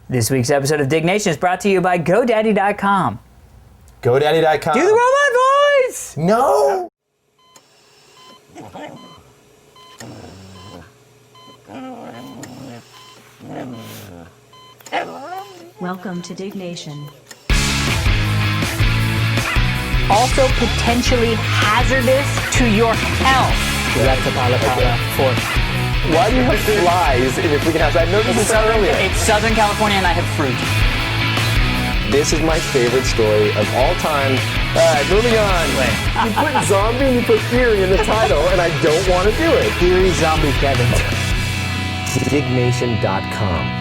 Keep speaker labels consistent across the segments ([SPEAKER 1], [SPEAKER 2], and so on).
[SPEAKER 1] This week's episode of Diggnation is brought to you by GoDaddy.com.
[SPEAKER 2] GoDaddy.com.
[SPEAKER 1] Do the robot voice!
[SPEAKER 2] No!
[SPEAKER 3] Welcome to Diggnation.
[SPEAKER 1] Also potentially hazardous to your health. That's a pala for.
[SPEAKER 2] Why do you have flies in your freaking house? I noticed this earlier.
[SPEAKER 1] It's Southern California and I have fruit.
[SPEAKER 2] This is my favorite story of all time. Alright, moving on. You put zombie and you put theory in the title, and I don't want to do it.
[SPEAKER 1] Theory zombie Kevin.
[SPEAKER 2] Diggnation.com.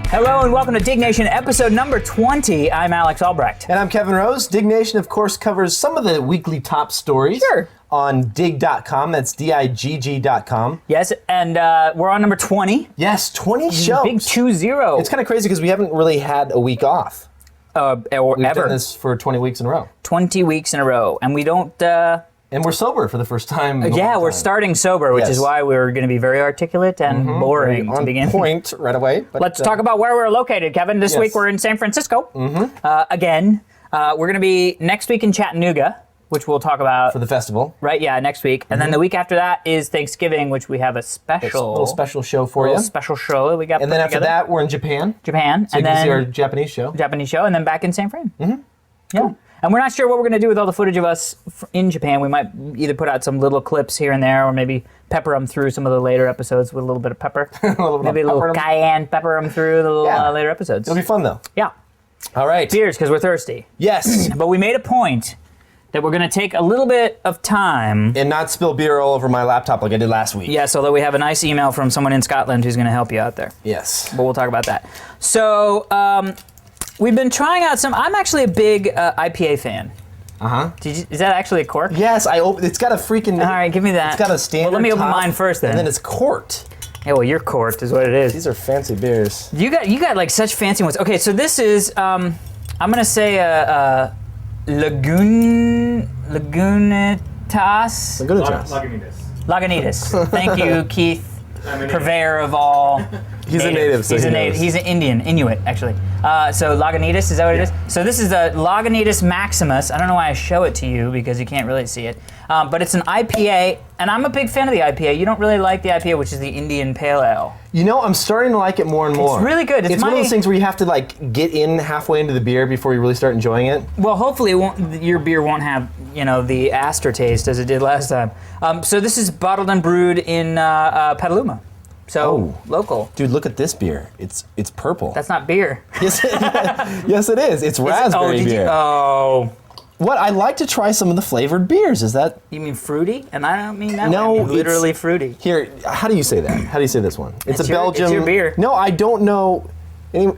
[SPEAKER 1] Hello and welcome to Diggnation, episode number 20. I'm Alex Albrecht.
[SPEAKER 2] And I'm Kevin Rose. Diggnation, of course, covers some of the weekly top stories.
[SPEAKER 1] Sure.
[SPEAKER 2] On dig.com. That's Digg.com.
[SPEAKER 1] Yes, and we're on number 20.
[SPEAKER 2] Yes, 20 shows.
[SPEAKER 1] Big 2-0.
[SPEAKER 2] It's kind of crazy because we haven't really had a week off.
[SPEAKER 1] Or
[SPEAKER 2] We've
[SPEAKER 1] ever.
[SPEAKER 2] done this for 20 weeks in a row.
[SPEAKER 1] 20 weeks in a row. And we don't...
[SPEAKER 2] And we're sober for the first time. in a
[SPEAKER 1] yeah,
[SPEAKER 2] long
[SPEAKER 1] we're
[SPEAKER 2] time.
[SPEAKER 1] starting sober, which
[SPEAKER 2] Yes.
[SPEAKER 1] is why we're going to be very articulate and boring to
[SPEAKER 2] On
[SPEAKER 1] begin.
[SPEAKER 2] point right away. But,
[SPEAKER 1] Let's talk about where we're located, Kevin. This
[SPEAKER 2] Yes.
[SPEAKER 1] week we're in San Francisco. Again, we're going to be next week in Chattanooga, which we'll talk about.
[SPEAKER 2] for the festival.
[SPEAKER 1] Right, yeah, next week. And then the week after that is Thanksgiving, which we have a
[SPEAKER 2] It's a
[SPEAKER 1] special
[SPEAKER 2] little special show for you.
[SPEAKER 1] special show that we got
[SPEAKER 2] And
[SPEAKER 1] put
[SPEAKER 2] then after
[SPEAKER 1] together.
[SPEAKER 2] that, we're in Japan.
[SPEAKER 1] Japan,
[SPEAKER 2] So
[SPEAKER 1] and
[SPEAKER 2] you can see our
[SPEAKER 1] then
[SPEAKER 2] Japanese show.
[SPEAKER 1] Japanese show, and then back in San Fran. Yeah. And we're not sure what we're going to do with all the footage of us in Japan. We might either put out some little clips here and there, or maybe pepper them through some of the later episodes with a little bit of pepper. Maybe a little
[SPEAKER 2] pepper 'em.
[SPEAKER 1] cayenne, pepper them through the little,
[SPEAKER 2] Yeah.
[SPEAKER 1] later episodes.
[SPEAKER 2] It'll be fun, though.
[SPEAKER 1] Yeah.
[SPEAKER 2] All right.
[SPEAKER 1] Beers, because we're thirsty.
[SPEAKER 2] Yes.
[SPEAKER 1] But we made a point that we're going to take a little bit of time.
[SPEAKER 2] And not spill beer all over my laptop like I did last week.
[SPEAKER 1] Yes, although we have a nice email from someone in Scotland who's going to help you out there.
[SPEAKER 2] Yes.
[SPEAKER 1] But we'll talk about that. So, we've been trying out some... I'm actually a big IPA fan.
[SPEAKER 2] Uh-huh.
[SPEAKER 1] Is that actually a cork?
[SPEAKER 2] Yes, it's got a freaking...
[SPEAKER 1] All right, give me that.
[SPEAKER 2] It's got a standard
[SPEAKER 1] Well, let me open
[SPEAKER 2] top,
[SPEAKER 1] mine first then.
[SPEAKER 2] And then it's corked.
[SPEAKER 1] Yeah, well, your corked is what it is.
[SPEAKER 2] These are fancy beers.
[SPEAKER 1] You got like such fancy ones. Okay, so this is I'm gonna say Lagunitas. Lagunitas. Thank you, Keith, purveyor of all.
[SPEAKER 2] He's a native, so
[SPEAKER 1] He's
[SPEAKER 2] he
[SPEAKER 1] a native.
[SPEAKER 2] knows.
[SPEAKER 1] He's an Indian, Inuit, actually. So Lagunitas, is that what it is? So this is the Lagunitas Maximus. I don't know why I show it to you because you can't really see it. But it's an IPA, and I'm a big fan of the IPA. You don't really like the IPA, which is the Indian Pale Ale.
[SPEAKER 2] You know, I'm starting to like it more and more.
[SPEAKER 1] It's really good.
[SPEAKER 2] It's one of those things where you have to like get in halfway into the beer before you really start enjoying it.
[SPEAKER 1] Well, hopefully your beer won't have, the aftertaste as it did last time. So this is bottled and brewed in Petaluma. So, local.
[SPEAKER 2] Dude, look at this beer. It's purple.
[SPEAKER 1] That's not beer.
[SPEAKER 2] Yes, yes, it is. It's raspberry beer. What? I like to try some of the flavored beers. Is that...
[SPEAKER 1] You mean fruity? And I don't mean that
[SPEAKER 2] No,
[SPEAKER 1] way. I mean literally
[SPEAKER 2] it's-
[SPEAKER 1] fruity.
[SPEAKER 2] Here, how do you say that? How do you say this one? It's a Belgium...
[SPEAKER 1] It's your beer.
[SPEAKER 2] No, I don't know any...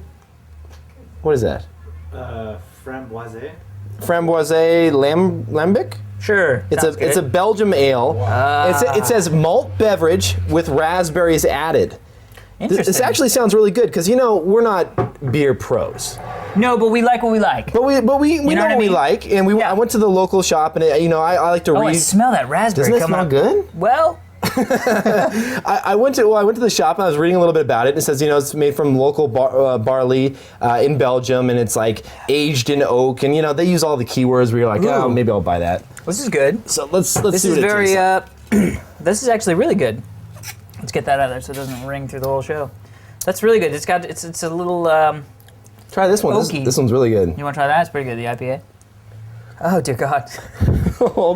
[SPEAKER 2] What is that?
[SPEAKER 4] Framboise.
[SPEAKER 2] Framboise lambic?
[SPEAKER 1] Sure.
[SPEAKER 2] It's
[SPEAKER 1] sounds
[SPEAKER 2] a
[SPEAKER 1] good.
[SPEAKER 2] Belgium ale. It says malt beverage with raspberries added.
[SPEAKER 1] Interesting.
[SPEAKER 2] This actually sounds really good because we're not beer pros,
[SPEAKER 1] No, but we like what we like.
[SPEAKER 2] but we know
[SPEAKER 1] what I
[SPEAKER 2] what we
[SPEAKER 1] mean?
[SPEAKER 2] like, and
[SPEAKER 1] Yeah.
[SPEAKER 2] I went to the local shop, and I like to
[SPEAKER 1] Oh,
[SPEAKER 2] read.
[SPEAKER 1] I smell that raspberry
[SPEAKER 2] Doesn't it
[SPEAKER 1] coming
[SPEAKER 2] smell
[SPEAKER 1] up.
[SPEAKER 2] good?
[SPEAKER 1] Well,
[SPEAKER 2] I went to the shop and I was reading a little bit about it. And it says it's made from local barley in Belgium, and it's like aged in oak, and they use all the keywords where you're like, oh,
[SPEAKER 1] Ooh.
[SPEAKER 2] maybe I'll buy that.
[SPEAKER 1] this is good.
[SPEAKER 2] So let's
[SPEAKER 1] This
[SPEAKER 2] see
[SPEAKER 1] is
[SPEAKER 2] what it
[SPEAKER 1] very,
[SPEAKER 2] tastes like.
[SPEAKER 1] this is actually really good. Let's get that out of there so it doesn't ring through the whole show. That's really good. It's a little,
[SPEAKER 2] Try this one.
[SPEAKER 1] oaky.
[SPEAKER 2] This one's really good.
[SPEAKER 1] you want to try that? It's pretty good, the IPA. Oh, dear God. Oh,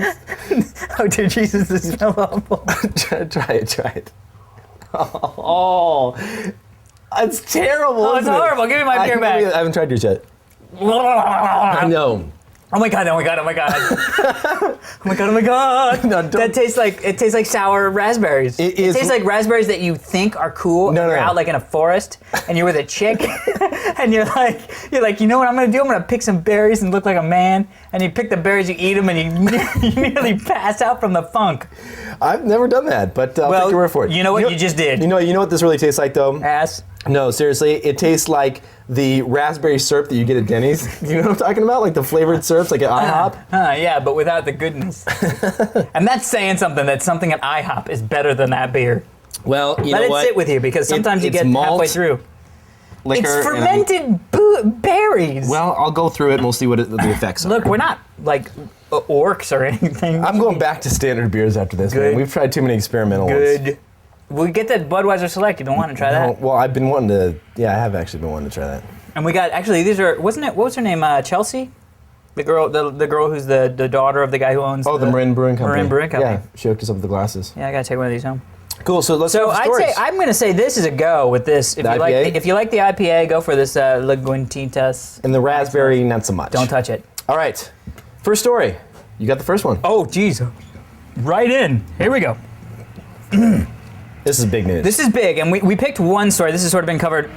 [SPEAKER 1] dear Jesus, this smells awful.
[SPEAKER 2] try it. Oh, it's terrible.
[SPEAKER 1] Oh, it's
[SPEAKER 2] isn't it?
[SPEAKER 1] horrible. Give me my beer back.
[SPEAKER 2] I haven't tried yours yet. I
[SPEAKER 1] Oh
[SPEAKER 2] know.
[SPEAKER 1] my God, oh my God, oh my God. Oh my God, oh my God.
[SPEAKER 2] No, don't-
[SPEAKER 1] That tastes like sour raspberries.
[SPEAKER 2] It is-
[SPEAKER 1] tastes like raspberries that you think are cool.
[SPEAKER 2] No,
[SPEAKER 1] and you're
[SPEAKER 2] no.
[SPEAKER 1] out like in a forest and you're with a chick and you're like, you know what I'm gonna do? I'm gonna pick some berries and look like a man. And you pick the berries, you eat them, and you nearly pass out from the funk.
[SPEAKER 2] I've never done that, but I'll take your word for it.
[SPEAKER 1] You know what? You just did.
[SPEAKER 2] You know what this really tastes like, though?
[SPEAKER 1] Ass.
[SPEAKER 2] No, seriously, it tastes like the raspberry syrup that you get at Denny's. You know what I'm talking about? Like the flavored syrups, like at IHOP.
[SPEAKER 1] Yeah, but without the goodness. And that's saying something, that something at IHOP is better than that beer.
[SPEAKER 2] Well, you
[SPEAKER 1] Let
[SPEAKER 2] know
[SPEAKER 1] it
[SPEAKER 2] what?
[SPEAKER 1] sit with you, because sometimes you
[SPEAKER 2] it's
[SPEAKER 1] get
[SPEAKER 2] malt.
[SPEAKER 1] halfway through.
[SPEAKER 2] liquor.
[SPEAKER 1] It's
[SPEAKER 2] and
[SPEAKER 1] fermented berries.
[SPEAKER 2] well, I'll go through it and we'll see what the effects are.
[SPEAKER 1] Look, we're not like orcs or anything.
[SPEAKER 2] I'm going back to standard beers after this,
[SPEAKER 1] Good.
[SPEAKER 2] man. We've tried too many experimental ones.
[SPEAKER 1] Good. We get that Budweiser Select. You've been wanting to try that.
[SPEAKER 2] Well, I've been wanting to, I have actually been wanting to try that.
[SPEAKER 1] And we got, actually, these are, what was her name? Chelsea? The girl who's the daughter of the guy who owns
[SPEAKER 2] the Marin Brewing Company.
[SPEAKER 1] Marin Brewing Company.
[SPEAKER 2] Yeah, she hooked us up with the glasses.
[SPEAKER 1] Yeah, I gotta take one of these home.
[SPEAKER 2] Cool, so let's
[SPEAKER 1] So
[SPEAKER 2] go
[SPEAKER 1] I'd say, I'm gonna say this is a go with this. If
[SPEAKER 2] The
[SPEAKER 1] you
[SPEAKER 2] IPA?
[SPEAKER 1] if you like the IPA, go for this Lagunitas.
[SPEAKER 2] And the raspberry, not so much.
[SPEAKER 1] Don't touch it.
[SPEAKER 2] All right, first story. You got the first one.
[SPEAKER 1] Oh, geez. Right in. Here we go.
[SPEAKER 2] This is big news.
[SPEAKER 1] This is big, and we picked one story. This has sort of been covered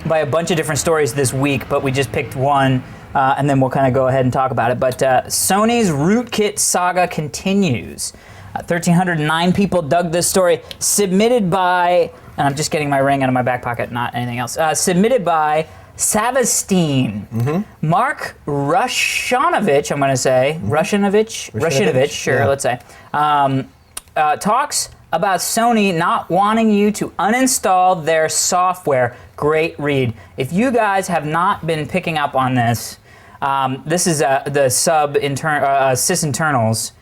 [SPEAKER 1] by a bunch of different stories this week, but we just picked one, and then we'll kind of go ahead and talk about it. But Sony's rootkit saga continues. 1,309 people dug this story, submitted by, and I'm just getting my ring out of my back pocket, not anything else, submitted by Savastine, Mark Rushanovich, I'm going to say, Rushanovich, sure,
[SPEAKER 2] yeah.
[SPEAKER 1] let's say, talks about Sony not wanting you to uninstall their software. Great read. If you guys have not been picking up on this, this is the sysinternals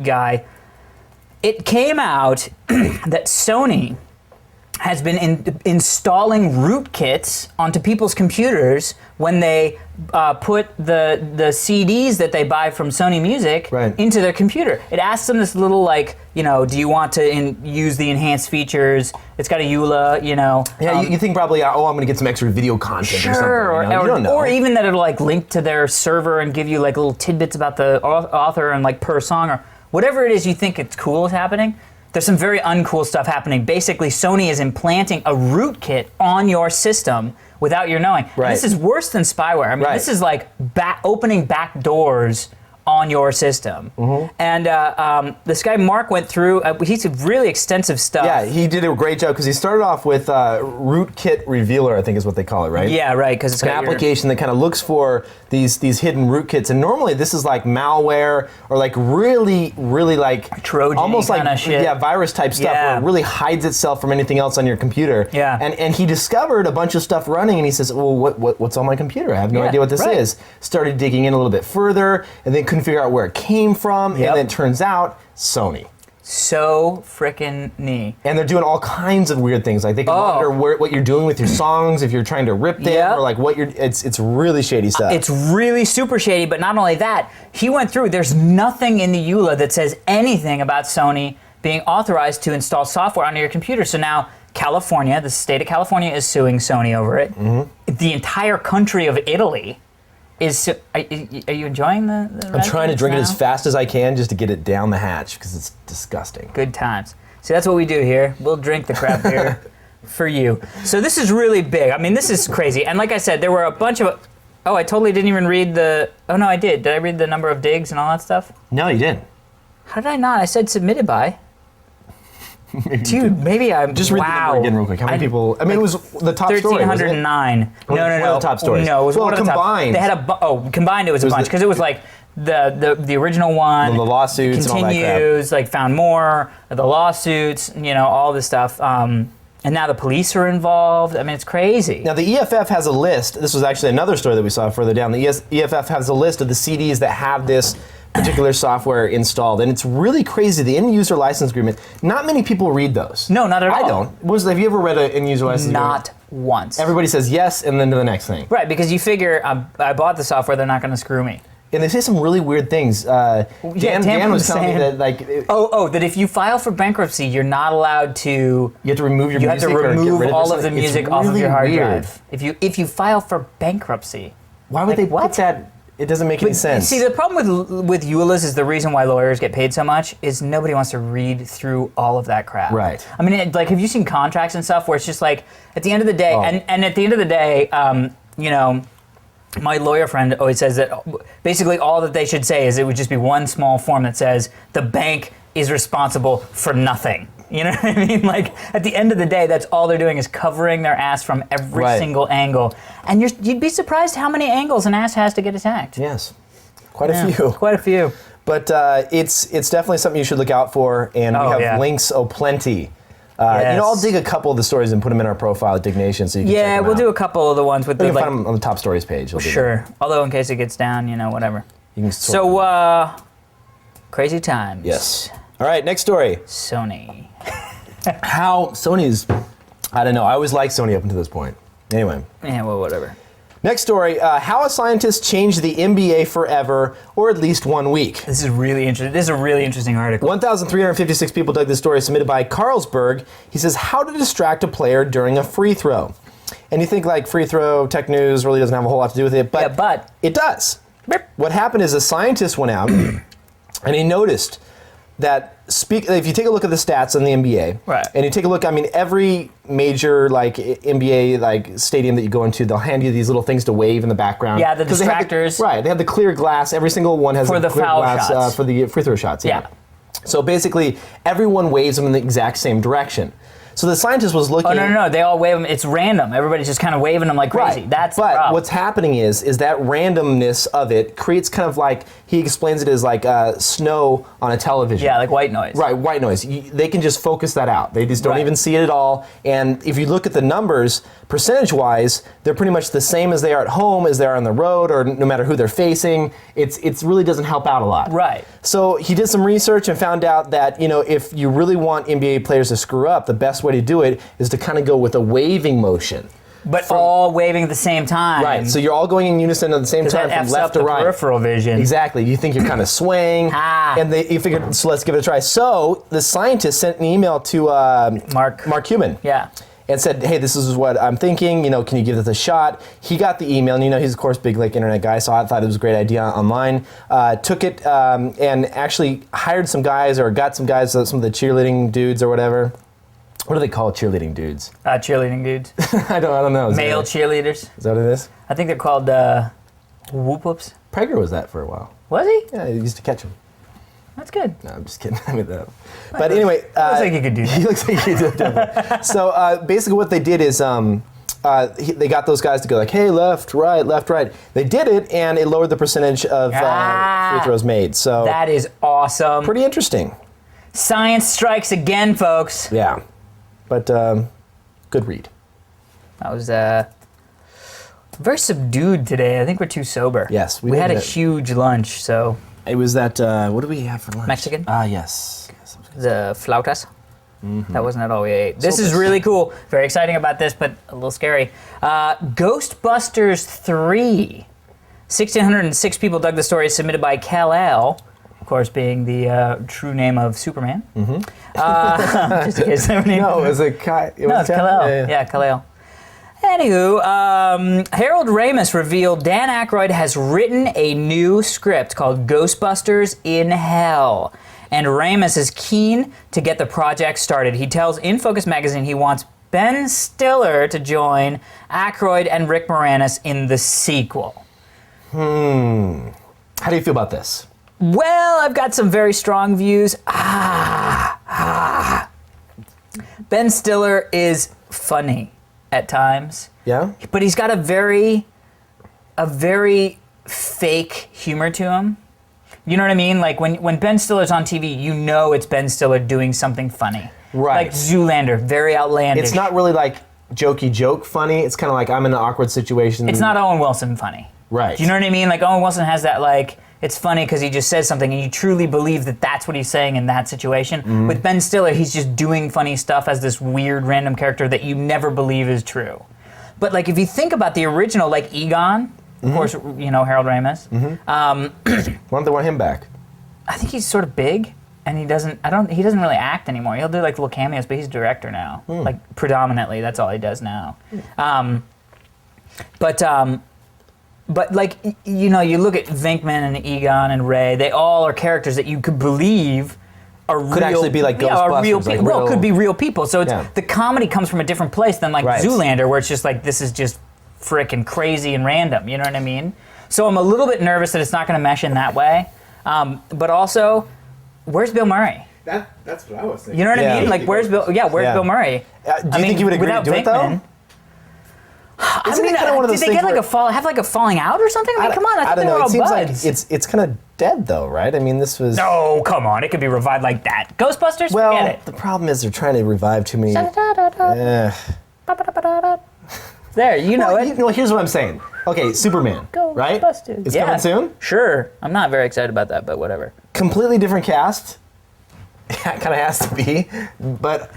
[SPEAKER 1] guy. It came out that Sony has been installing rootkits onto people's computers when they put the CDs that they buy from Sony Music into their computer. It asks them this little, like, do you want to use the enhanced features? It's got a EULA,
[SPEAKER 2] Yeah, you think probably, I'm going to get some extra video content or something.
[SPEAKER 1] Sure,
[SPEAKER 2] You don't know.
[SPEAKER 1] or even that it'll like link to their server and give you like little tidbits about the author and like per song or whatever it is you think it's cool is happening. There's some very uncool stuff happening. Basically, Sony is implanting a rootkit on your system without your knowing.
[SPEAKER 2] Right.
[SPEAKER 1] And this is worse than spyware. I mean, this is like opening back doors on your system. And this guy Mark went through, he did really extensive stuff.
[SPEAKER 2] Yeah, he did a great job because he started off with Rootkit Revealer, I think is what they call it, right?
[SPEAKER 1] Yeah, right, because it's
[SPEAKER 2] an application that kind of looks for these hidden rootkits, and normally this is like malware or like really like
[SPEAKER 1] Trojan
[SPEAKER 2] almost like
[SPEAKER 1] shit.
[SPEAKER 2] virus type stuff where it really hides itself from anything else on your computer.
[SPEAKER 1] Yeah.
[SPEAKER 2] And he discovered a bunch of stuff running, and he says, well, what's on my computer? I have no idea what this is. Started digging in a little bit further, and then couldn't figure out where it came from, and then it turns out Sony.
[SPEAKER 1] So frickin' neat.
[SPEAKER 2] And they're doing all kinds of weird things. Like they can monitor what you're doing with your songs, if you're trying to rip them, or like what you're. It's really shady stuff.
[SPEAKER 1] It's really super shady. But not only that, he went through. There's nothing in the EULA that says anything about Sony being authorized to install software onto your computer. So now California, the state of California, is suing Sony over it. The entire country of Italy is. Are you enjoying the
[SPEAKER 2] I'm trying to drink it
[SPEAKER 1] now?
[SPEAKER 2] as fast as I can just to get it down the hatch because it's disgusting.
[SPEAKER 1] Good times. See, that's what we do here. We'll drink the crap beer for you. So this is really big. I mean, this is crazy. And like I said, there were a bunch of. Oh, I totally didn't even read the. Oh no, I did. Did I read the number of digs and all that stuff?
[SPEAKER 2] No, you didn't.
[SPEAKER 1] How did I not? I said submitted by. Dude, maybe I'm.
[SPEAKER 2] Just read the number again real quick. How many people? I mean, it was the top story.
[SPEAKER 1] 1,309. No.
[SPEAKER 2] One of the top stories.
[SPEAKER 1] No, it was one of the top.
[SPEAKER 2] Combined.
[SPEAKER 1] They had combined. It was a bunch because it was like the original one.
[SPEAKER 2] The lawsuits and all that crap.
[SPEAKER 1] Continues, like found more. The lawsuits, all this stuff. And now the police are involved. I mean, it's crazy.
[SPEAKER 2] Now, the EFF has a list. This was actually another story that we saw further down. The EFF has a list of the CDs that have this particular software installed, and it's really crazy. The end user license agreement. Not many people read those.
[SPEAKER 1] No, not at all.
[SPEAKER 2] I don't. Have you ever read an end user license agreement?
[SPEAKER 1] Not once.
[SPEAKER 2] Everybody says yes, and then to the next thing.
[SPEAKER 1] Right, because you figure I bought the software, they're not going to screw me.
[SPEAKER 2] And they say some really weird things. Dan was telling me that
[SPEAKER 1] that if you file for bankruptcy, you're not allowed to.
[SPEAKER 2] You have to remove your music.
[SPEAKER 1] You have to
[SPEAKER 2] or get
[SPEAKER 1] remove
[SPEAKER 2] rid of
[SPEAKER 1] all of the music off of your hard drive. If you file for bankruptcy.
[SPEAKER 2] Why would they put that? It doesn't make any sense.
[SPEAKER 1] See, the problem with EULAs is the reason why lawyers get paid so much is nobody wants to read through all of that crap.
[SPEAKER 2] Right.
[SPEAKER 1] I mean, have you seen contracts and stuff where it's just like, at the end of the day, and at the end of the day, my lawyer friend always says that basically all that they should say is it would just be one small form that says the bank is responsible for nothing. You know what I mean? Like, at the end of the day, that's all they're doing is covering their ass from every single angle. And you'd be surprised how many angles an ass has to get attacked.
[SPEAKER 2] Yes. Quite a few.
[SPEAKER 1] Quite a few.
[SPEAKER 2] But it's definitely something you should look out for, and we have links plenty I'll dig a couple of the stories and put them in our profile at Diggnation so you can check them
[SPEAKER 1] we'll
[SPEAKER 2] out.
[SPEAKER 1] do a couple of the ones with
[SPEAKER 2] You
[SPEAKER 1] the
[SPEAKER 2] can find them on the top stories page.
[SPEAKER 1] Sure. Although in case it gets down, whatever.
[SPEAKER 2] You can sort them.
[SPEAKER 1] Crazy times.
[SPEAKER 2] Yes. All right, next story.
[SPEAKER 1] Sony.
[SPEAKER 2] How Sony's, I don't know. I always liked Sony up until this point. Anyway.
[SPEAKER 1] Yeah, well, whatever.
[SPEAKER 2] Next story, how a scientist changed the NBA forever, or at least 1 week.
[SPEAKER 1] This is really interesting. This is a really interesting article.
[SPEAKER 2] 1,356 people dug this story, submitted by Carlsberg. He says, how to distract a player during a free throw. And you think like free throw tech news really doesn't have a whole lot to do with it, but it does. What happened is a scientist went out and he noticed that if you take a look at the stats in the NBA,
[SPEAKER 1] right,
[SPEAKER 2] and you take a look, every major NBA stadium that you go into, they'll hand you these little things to wave in the background.
[SPEAKER 1] Yeah, the distractors.
[SPEAKER 2] They have the clear glass. Every single one has
[SPEAKER 1] for
[SPEAKER 2] the
[SPEAKER 1] clear
[SPEAKER 2] foul
[SPEAKER 1] glass
[SPEAKER 2] shots for the free throw shots.
[SPEAKER 1] Yeah.
[SPEAKER 2] So basically, everyone waves them in the exact same direction. So the scientist was looking.
[SPEAKER 1] Oh no! They all wave them. It's random. Everybody's just kind of waving them like crazy.
[SPEAKER 2] Right.
[SPEAKER 1] That's the
[SPEAKER 2] but
[SPEAKER 1] problem.
[SPEAKER 2] what's happening is that randomness of it creates kind of like, he explains it as like snow on a television.
[SPEAKER 1] Yeah, like white noise.
[SPEAKER 2] Right, white noise. They can just focus that out. They just don't even see it at all. And if you look at the numbers, percentage-wise, they're pretty much the same as they are at home, as they are on the road, or no matter who they're facing. It really doesn't help out a lot.
[SPEAKER 1] Right.
[SPEAKER 2] So he did some research and found out that, if you really want NBA players to screw up, the best way to do it is to kind of go with a waving motion.
[SPEAKER 1] But all waving at the same time.
[SPEAKER 2] Right, so you're all going in unison at the same time from left to right.
[SPEAKER 1] Peripheral vision.
[SPEAKER 2] Exactly. You think you're kind of swaying, and you figured, so let's give it a try. So the scientist sent an email to Mark Cuban.
[SPEAKER 1] Yeah.
[SPEAKER 2] And said, hey, this is what I'm thinking, can you give this a shot? He got the email, and he's of course big internet guy, so I thought it was a great idea online. Took it and actually hired some guys, or got some guys, some of the cheerleading dudes or whatever. What do they call cheerleading dudes?
[SPEAKER 1] Cheerleading dudes.
[SPEAKER 2] I don't know.
[SPEAKER 1] Male cheerleaders.
[SPEAKER 2] Is that what it is?
[SPEAKER 1] I think they're called whoop whoops.
[SPEAKER 2] Prager was that for a while.
[SPEAKER 1] Was he?
[SPEAKER 2] Yeah, he used to catch them.
[SPEAKER 1] That's good.
[SPEAKER 2] No, I'm just kidding. I made that up. But anyway,
[SPEAKER 1] looks like you could do that.
[SPEAKER 2] He looks like he could do that. So basically, what they did is they got those guys to go like, hey, left, right, left, right. They did it, and it lowered the percentage of free throws made. So
[SPEAKER 1] that is awesome.
[SPEAKER 2] Pretty interesting.
[SPEAKER 1] Science strikes again, folks.
[SPEAKER 2] Yeah, but good read.
[SPEAKER 1] That was very subdued today. I think we're too sober.
[SPEAKER 2] Yes,
[SPEAKER 1] we had a huge lunch, so.
[SPEAKER 2] It was that. What did we have for lunch?
[SPEAKER 1] Mexican.
[SPEAKER 2] Yes.
[SPEAKER 1] The flautas. That wasn't at all we ate. This is really cool. Very exciting about this, but a little scary. Ghostbusters 3. 1,606 people dug the story, submitted by Kal-El, of course, being the true name of Superman. Just in case name.
[SPEAKER 2] No, it was a Kai.
[SPEAKER 1] No, it's Kal-El. Yeah, Kal-El. Anywho, Harold Ramis revealed Dan Aykroyd has written a new script called Ghostbusters in Hell. And Ramis is keen to get the project started. He tells In Focus magazine he wants Ben Stiller to join Aykroyd and Rick Moranis in the sequel.
[SPEAKER 2] How do you feel about this?
[SPEAKER 1] Well, I've got some very strong views. Ben Stiller is funny at times.
[SPEAKER 2] Yeah?
[SPEAKER 1] But he's got a very fake humor to him. You know what I mean? Like when Ben Stiller's on TV, it's Ben Stiller doing something funny.
[SPEAKER 2] Right.
[SPEAKER 1] Like Zoolander, very outlandish.
[SPEAKER 2] It's not really like jokey joke funny. It's kind of like I'm in an awkward situation.
[SPEAKER 1] It's not Owen Wilson funny.
[SPEAKER 2] Right.
[SPEAKER 1] Do you know what I mean? Like Owen Wilson has that it's funny because he just says something and you truly believe that that's what he's saying in that situation. With Ben Stiller, he's just doing funny stuff as this weird random character that you never believe is true. But like if you think about the original, like Egon, of course, Harold Ramis.
[SPEAKER 2] Why don't they want him back?
[SPEAKER 1] I think he's sort of big, and he doesn't really act anymore. He'll do like little cameos, but he's a director now. Like predominantly, that's all he does now. But like you look at Venkman and Egon and Ray, they all are characters that you could believe are real.
[SPEAKER 2] Could actually be like Ghostbusters.
[SPEAKER 1] Real people. Well, it could be real people. So the comedy comes from a different place than like Zoolander, where it's just like this is just frickin' crazy and random. You know what I mean? So I'm a little bit nervous that it's not going to mesh in that way. But also, where's Bill Murray?
[SPEAKER 4] That's what I was thinking.
[SPEAKER 1] You know what I mean? Like, where's Bill? Yeah, where's Bill Murray?
[SPEAKER 2] Do you think you would agree to do it though? Isn't it kind of one of those
[SPEAKER 1] did they
[SPEAKER 2] things
[SPEAKER 1] get like a falling out or something? I mean, come on, I thought
[SPEAKER 2] don't
[SPEAKER 1] they were
[SPEAKER 2] know.
[SPEAKER 1] all
[SPEAKER 2] It seems
[SPEAKER 1] buds.
[SPEAKER 2] like it's kind of dead though, right? I mean, this was.
[SPEAKER 1] No, come on, it could be revived like that. Ghostbusters,
[SPEAKER 2] Well,
[SPEAKER 1] forget it.
[SPEAKER 2] the problem is they're trying to revive too many.
[SPEAKER 1] There, you know it.
[SPEAKER 2] Here's what I'm saying. Okay, Superman, right?
[SPEAKER 1] Ghostbusters.
[SPEAKER 2] It's
[SPEAKER 1] Yeah.
[SPEAKER 2] coming soon.
[SPEAKER 1] Sure, I'm not very excited about that, but whatever.
[SPEAKER 2] Completely different cast. Yeah, it kind of has to be, but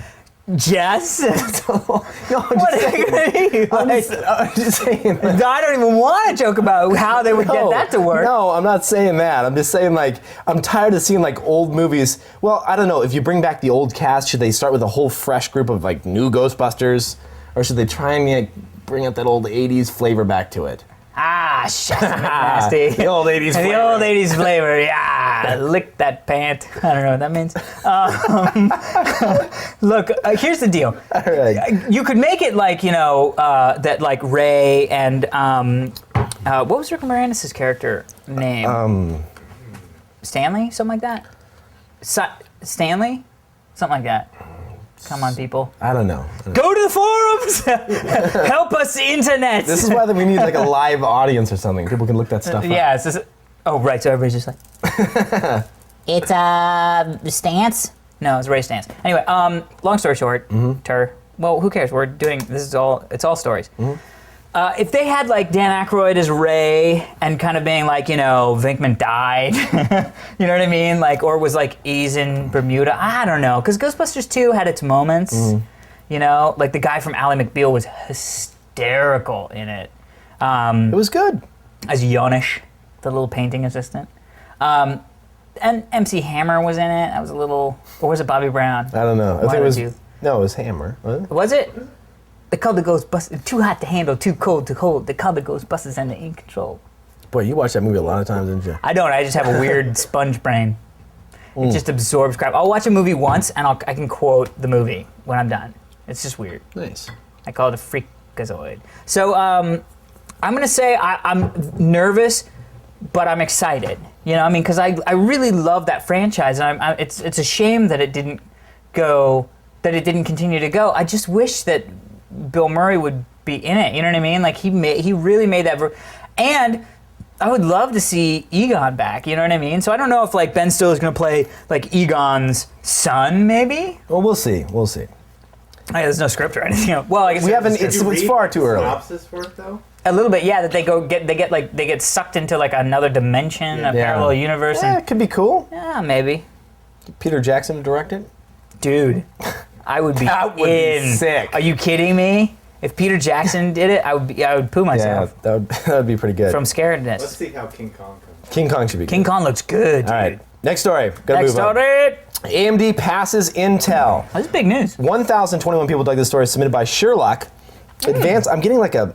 [SPEAKER 1] Yes.
[SPEAKER 2] no, I'm
[SPEAKER 1] What
[SPEAKER 2] just
[SPEAKER 1] are you gonna do?
[SPEAKER 2] I'm just saying.
[SPEAKER 1] I don't even want to joke about how they would get that to work.
[SPEAKER 2] No, I'm not saying that. I'm just saying like I'm tired of seeing like old movies. Well, I don't know. If you bring back the old cast, should they start with a whole fresh group of like new Ghostbusters, or should they try and like bring up that old '80s flavor back to it?
[SPEAKER 1] Ah, shut up, nasty.
[SPEAKER 2] The old '80s flavor.
[SPEAKER 1] The old 80s flavor, yeah. Lick that pant. I don't know what that means. Look, here's the deal.
[SPEAKER 2] All right.
[SPEAKER 1] You could make it like, that like Ray and, what was Rick Moranis' character name? Stanley? Something like that? Stanley? Something like that. Come on, people.
[SPEAKER 2] I don't know.
[SPEAKER 1] Go to the forums! Help us, internet!
[SPEAKER 2] This is why we need like a live audience or something. People can look that stuff up.
[SPEAKER 1] Yeah, it's just, oh, right, so everybody's just like, it's Stance? No, it's Ray Stance. Anyway, long story short, well, who cares? We're doing, it's all stories. If they had like Dan Aykroyd as Ray and kind of being like, Venkman died, you know what I mean? Like, or was like Ease in Bermuda, I don't know. Because Ghostbusters 2 had its moments, like the guy from Ally McBeal was hysterical in it.
[SPEAKER 2] It was good.
[SPEAKER 1] As Yonish, the little painting assistant. And MC Hammer was in it. That was a little, or was it Bobby Brown?
[SPEAKER 2] I don't know. I
[SPEAKER 1] One
[SPEAKER 2] think it
[SPEAKER 1] of
[SPEAKER 2] was.
[SPEAKER 1] the two.
[SPEAKER 2] No, it was Hammer. Was it?
[SPEAKER 1] Was it? They called the Ghostbusters, too hot to handle, too cold to hold. They called the Ghostbusters and they're in control.
[SPEAKER 2] Boy, you watched that movie a lot of times, didn't you?
[SPEAKER 1] I don't, I just have a weird sponge brain. It just absorbs crap. I'll watch a movie once and I can quote the movie when I'm done. It's just weird.
[SPEAKER 2] Nice.
[SPEAKER 1] I call it a freakazoid. So I'm gonna say I'm nervous, but I'm excited. You know, I mean, because I really love that franchise, and it's a shame that it didn't continue to go. I just wish that Bill Murray would be in it. You know what I mean? Like he really made that. And I would love to see Egon back. You know what I mean? So I don't know if like Ben Stiller's gonna play like Egon's son, maybe.
[SPEAKER 2] Well, we'll see. We'll see.
[SPEAKER 1] There's no script or anything. Well, I guess
[SPEAKER 2] We haven't.
[SPEAKER 4] Did
[SPEAKER 2] It's
[SPEAKER 4] you read
[SPEAKER 2] far too
[SPEAKER 4] the
[SPEAKER 2] early.
[SPEAKER 4] synopsis for it though?
[SPEAKER 1] a little bit. Yeah, that they get sucked into like another dimension, a parallel universe.
[SPEAKER 2] Yeah,
[SPEAKER 1] And,
[SPEAKER 2] it could be cool.
[SPEAKER 1] yeah, maybe.
[SPEAKER 2] Peter Jackson to direct it.
[SPEAKER 1] Dude, I would be
[SPEAKER 2] That would be
[SPEAKER 1] in.
[SPEAKER 2] sick.
[SPEAKER 1] Are you kidding me? If Peter Jackson did it, I would poo
[SPEAKER 2] Yeah,
[SPEAKER 1] myself
[SPEAKER 2] that would be pretty good.
[SPEAKER 1] from
[SPEAKER 4] Let's
[SPEAKER 1] scaredness.
[SPEAKER 4] see how King Kong comes.
[SPEAKER 2] King Kong should be
[SPEAKER 1] King
[SPEAKER 2] good.
[SPEAKER 1] Kong looks good.
[SPEAKER 2] All right. Next story. Gotta
[SPEAKER 1] Next
[SPEAKER 2] move on.
[SPEAKER 1] story.
[SPEAKER 2] AMD passes Intel.
[SPEAKER 1] This is big news.
[SPEAKER 2] 1,021 people dug this story, submitted by Sherlock. Advanced. I'm getting like an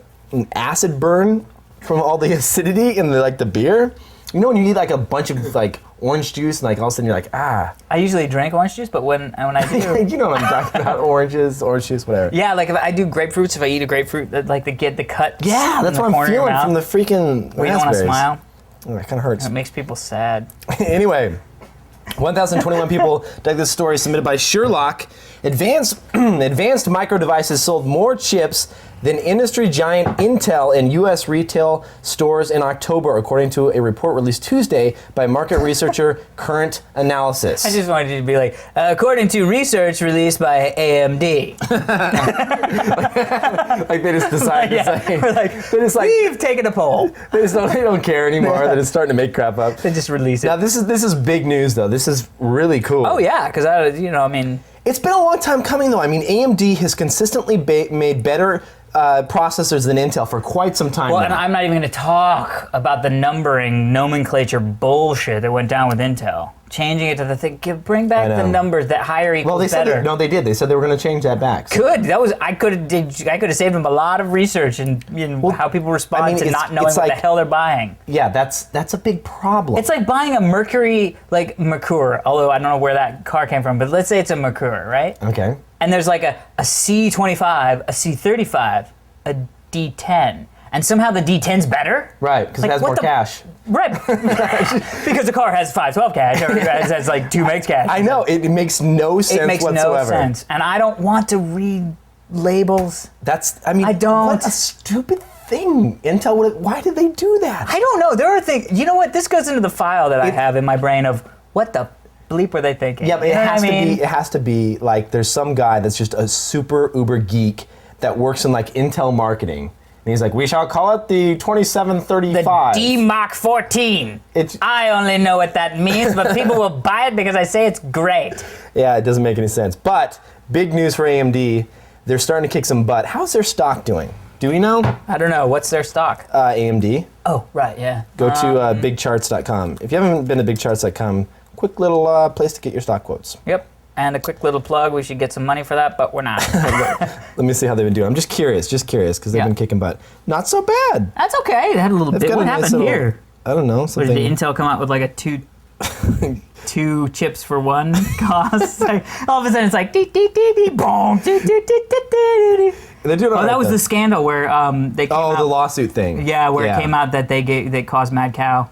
[SPEAKER 2] acid burn from all the acidity in the beer. You know when you eat like a bunch of like orange juice and like all of a sudden you're like
[SPEAKER 1] I usually drink orange juice, but when I do,
[SPEAKER 2] you know what I'm talking about? Orange juice, whatever.
[SPEAKER 1] yeah, like if I do grapefruits, if I eat a grapefruit, like they get the cut.
[SPEAKER 2] Yeah, that's
[SPEAKER 1] in the
[SPEAKER 2] what I'm
[SPEAKER 1] corner of your
[SPEAKER 2] feeling
[SPEAKER 1] mouth,
[SPEAKER 2] from the freaking
[SPEAKER 1] where you don't want to
[SPEAKER 2] raspberries.
[SPEAKER 1] smile.
[SPEAKER 2] Oh, that kind of hurts.
[SPEAKER 1] It makes people sad.
[SPEAKER 2] Anyway, 1,021 people dug this story, submitted by Sherlock. Advanced Micro Devices sold more chips than industry giant Intel in U.S. retail stores in October, according to a report released Tuesday by market researcher Current Analysis.
[SPEAKER 1] I just wanted you to be like, according to research released by AMD.
[SPEAKER 2] Like they just decided to say,
[SPEAKER 1] we're like,
[SPEAKER 2] they just like
[SPEAKER 1] we've taken a poll.
[SPEAKER 2] they don't care anymore that it's starting to make crap up.
[SPEAKER 1] They just release it.
[SPEAKER 2] Now this is big news though. This is really cool.
[SPEAKER 1] Oh yeah, because I mean,
[SPEAKER 2] It's been a long time coming though. I mean, AMD has consistently made better processors than Intel for quite some time
[SPEAKER 1] well,
[SPEAKER 2] now.
[SPEAKER 1] and I'm not even going to talk about the numbering nomenclature bullshit that went down with Intel. Changing it to the thing, bring back
[SPEAKER 2] I
[SPEAKER 1] the
[SPEAKER 2] know.
[SPEAKER 1] numbers that higher equals
[SPEAKER 2] well, they said
[SPEAKER 1] better.
[SPEAKER 2] they did. They said they were going to change that back. So.
[SPEAKER 1] Good. I could have saved them a lot of research and how people respond to
[SPEAKER 2] it's-
[SPEAKER 1] not knowing
[SPEAKER 2] it's
[SPEAKER 1] what the
[SPEAKER 2] like-
[SPEAKER 1] hell they're buying.
[SPEAKER 2] Yeah, that's a big problem.
[SPEAKER 1] It's like buying a Mercury, like Mercure, although I don't know where that car came from, but let's say it's a Mercure, right?
[SPEAKER 2] okay.
[SPEAKER 1] And there's like a C25, a C35, a D10. And somehow the D10's better?
[SPEAKER 2] Right, because
[SPEAKER 1] Like,
[SPEAKER 2] it has
[SPEAKER 1] what
[SPEAKER 2] more
[SPEAKER 1] the-
[SPEAKER 2] cash.
[SPEAKER 1] Right. Because the car has 512 cash, or has like 2 megs cash.
[SPEAKER 2] I know it makes no sense
[SPEAKER 1] It makes
[SPEAKER 2] whatsoever.
[SPEAKER 1] no sense. And I don't want to labels.
[SPEAKER 2] I
[SPEAKER 1] don't.
[SPEAKER 2] What a stupid thing. Intel, why did they do that?
[SPEAKER 1] I don't know. There are things. You know what? This goes into the file that I have in my brain of what the bleep were they thinking?
[SPEAKER 2] Yeah, but
[SPEAKER 1] You
[SPEAKER 2] it
[SPEAKER 1] know what
[SPEAKER 2] has
[SPEAKER 1] I
[SPEAKER 2] to
[SPEAKER 1] mean?
[SPEAKER 2] be. It has to be like there's some guy that's just a super uber geek that works in like Intel marketing, and he's like, we shall call it the 2735.
[SPEAKER 1] The D Mark 14.
[SPEAKER 2] It's-
[SPEAKER 1] I only know what that means, but people will buy it because I say it's great.
[SPEAKER 2] Yeah, it doesn't make any sense. But big news for AMD. They're starting to kick some butt. How's their stock doing? Do we know?
[SPEAKER 1] I don't know. What's their stock?
[SPEAKER 2] AMD.
[SPEAKER 1] Oh, right, yeah.
[SPEAKER 2] Go to bigcharts.com. If you haven't been to bigcharts.com, quick little place to get your stock quotes.
[SPEAKER 1] Yep. And a quick little plug. We should get some money for that, but we're not.
[SPEAKER 2] Let me see how they've been doing. I'm just curious, because they've
[SPEAKER 1] Yeah.
[SPEAKER 2] been kicking butt. Not so bad.
[SPEAKER 1] That's okay. They had a little
[SPEAKER 2] They've
[SPEAKER 1] bit.
[SPEAKER 2] got
[SPEAKER 1] What
[SPEAKER 2] a nice
[SPEAKER 1] happened
[SPEAKER 2] little-
[SPEAKER 1] here?
[SPEAKER 2] I don't know.
[SPEAKER 1] Or
[SPEAKER 2] Something.
[SPEAKER 1] did Intel come out with like a two chips for one cost? Like, all of a sudden it's like, dee, dee, dee, dee, boom, dee, dee, dee, dee, dee, dee.
[SPEAKER 2] They're doing all
[SPEAKER 1] Oh,
[SPEAKER 2] right,
[SPEAKER 1] that was
[SPEAKER 2] though.
[SPEAKER 1] the scandal where they came out.
[SPEAKER 2] the lawsuit thing.
[SPEAKER 1] Yeah, where it came out that they caused mad cow.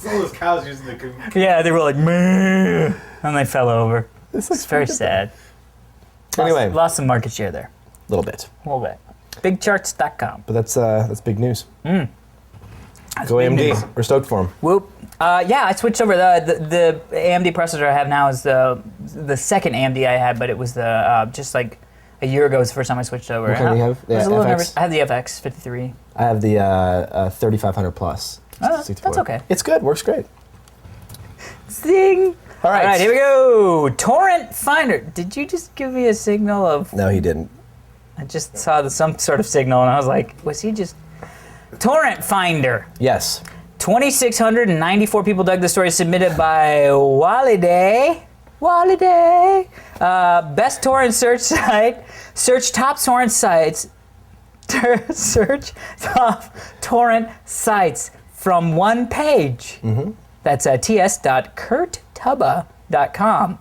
[SPEAKER 4] It's all those cows using the computer.
[SPEAKER 1] Yeah, they were like, meh, and they fell over. It's very sad.
[SPEAKER 2] Anyway, a
[SPEAKER 1] Lost some market share there.
[SPEAKER 2] little bit.
[SPEAKER 1] A little bit. Bigcharts.com.
[SPEAKER 2] But that's big news. Go
[SPEAKER 1] big
[SPEAKER 2] AMD.
[SPEAKER 1] news.
[SPEAKER 2] We're stoked for them.
[SPEAKER 1] Whoop. Yeah, I switched over. The AMD processor I have now is the second AMD I had, but it was the just like a year ago was the first time I switched over.
[SPEAKER 2] What kind do you have?
[SPEAKER 1] I was a little
[SPEAKER 2] FX?
[SPEAKER 1] nervous. I have the FX 53.
[SPEAKER 2] I have the 3500 plus.
[SPEAKER 1] Oh,
[SPEAKER 2] 64.
[SPEAKER 1] that's okay.
[SPEAKER 2] It's good. Works great.
[SPEAKER 1] Zing.
[SPEAKER 2] All right.
[SPEAKER 1] All right, here we go. Torrent Finder. Did you just give me a signal of?
[SPEAKER 2] No, he didn't.
[SPEAKER 1] I just saw some sort of signal, and I was like, was he just? Torrent Finder.
[SPEAKER 2] Yes.
[SPEAKER 1] 2,694 people dug the story, submitted by Waliday. Best torrent search site. Search top torrent sites. Search top torrent sites from one page. Mm-hmm. That's ts.kurttuba.com.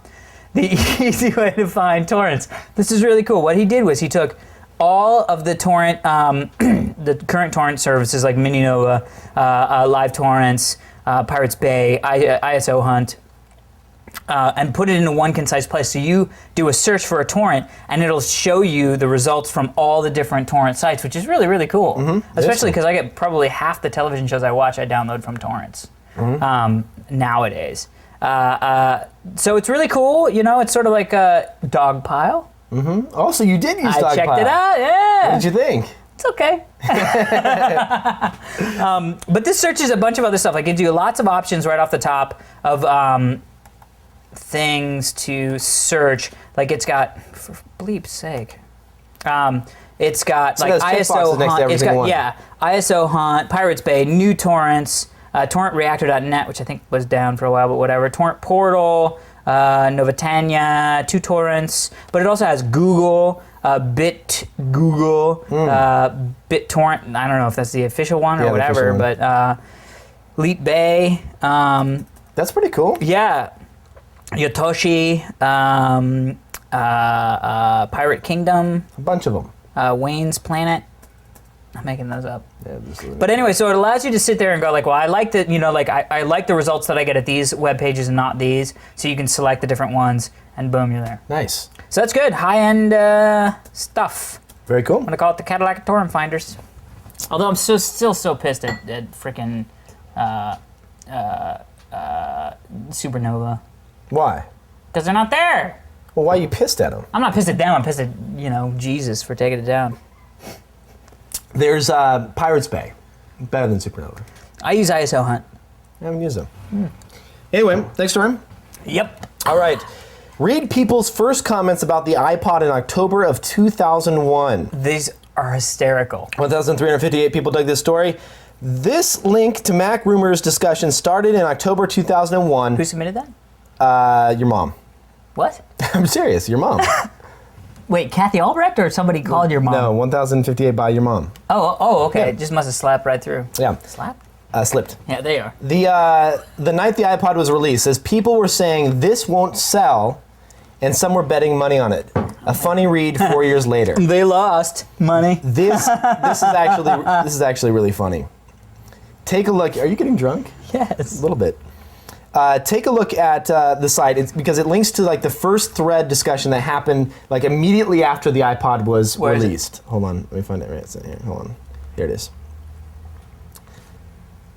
[SPEAKER 1] The easy way to find torrents. This is really cool. What he did was he took all of the torrent, the current torrent services like Mininova, Live Torrents, Pirates Bay, ISO Hunt, and put it into one concise place. So you do a search for a torrent, and it'll show you the results from all the different torrent sites, which is really, really cool. Mm-hmm. Especially because I get probably half the television shows I watch I download from torrents nowadays. So it's really cool. You know, it's sort of like a dog pile.
[SPEAKER 2] Oh, so you did use
[SPEAKER 1] I
[SPEAKER 2] Dogpile.
[SPEAKER 1] checked it out. Yeah.
[SPEAKER 2] What did you think?
[SPEAKER 1] It's okay. But this searches a bunch of other stuff. Like it gives you lots of options right off the top of things to search. Like it's got, for bleep's sake, it's got
[SPEAKER 2] So
[SPEAKER 1] like
[SPEAKER 2] there's checkboxes
[SPEAKER 1] ISO
[SPEAKER 2] next to
[SPEAKER 1] Hunt.
[SPEAKER 2] every
[SPEAKER 1] It's
[SPEAKER 2] single
[SPEAKER 1] got
[SPEAKER 2] one.
[SPEAKER 1] yeah, ISO Hunt, Pirates Bay, new torrents, torrentreactor.net, which I think was down for a while, but whatever. Torrent Portal, Novatania, 2 torrents, but it also has Google, BitTorrent. I don't know if that's the official one or
[SPEAKER 2] Yeah, the
[SPEAKER 1] whatever,
[SPEAKER 2] official one.
[SPEAKER 1] but Elite Bay,
[SPEAKER 2] That's pretty cool.
[SPEAKER 1] yeah, Yotoshi, Pirate Kingdom,
[SPEAKER 2] A bunch of them.
[SPEAKER 1] Wayne's Planet. I'm making those up.
[SPEAKER 2] Yeah, this is-
[SPEAKER 1] But anyway, so it allows you to sit there and go like, well, I like the, I like the results that I get at these web pages and not these. So you can select the different ones, and boom, you're there.
[SPEAKER 2] Nice.
[SPEAKER 1] So that's good, high-end stuff.
[SPEAKER 2] Very cool.
[SPEAKER 1] I'm gonna call it the Cadillac Torrent Finders. Although I'm still so pissed at freaking Supernova
[SPEAKER 2] Why?
[SPEAKER 1] because they're not there.
[SPEAKER 2] Well, why are you pissed at him?
[SPEAKER 1] I'm not pissed at them. I'm pissed at Jesus for taking it down.
[SPEAKER 2] There's Pirates Bay. Better than Supernova.
[SPEAKER 1] I use ISO Hunt.
[SPEAKER 2] I haven't used them. Anyway, thanks, Torm.
[SPEAKER 1] Yep.
[SPEAKER 2] All right. Read people's first comments about the iPod in October of 2001.
[SPEAKER 1] These are hysterical.
[SPEAKER 2] 1,358 people dug this story. This link to Mac Rumors discussion started in October 2001.
[SPEAKER 1] Who submitted that?
[SPEAKER 2] Your mom.
[SPEAKER 1] What?
[SPEAKER 2] I'm serious, your mom.
[SPEAKER 1] Wait, Kathy Albrecht or somebody called your mom?
[SPEAKER 2] No, 1,058 by your mom.
[SPEAKER 1] Oh, okay.
[SPEAKER 2] Yeah.
[SPEAKER 1] It just must have slapped right through.
[SPEAKER 2] Yeah,
[SPEAKER 1] Slap?
[SPEAKER 2] slipped.
[SPEAKER 1] Yeah, they are.
[SPEAKER 2] The night the iPod was released, as people were saying this won't sell, and some were betting money on it. A funny read 4 years later.
[SPEAKER 1] They lost money.
[SPEAKER 2] This is actually really funny. Take a look. Are you getting drunk?
[SPEAKER 1] Yes.
[SPEAKER 2] A little bit. take a look at the site. It's because it links to like the first thread discussion that happened like immediately after the iPod was released. Hold on, let me find it right. It's in here. Hold on. Here it is.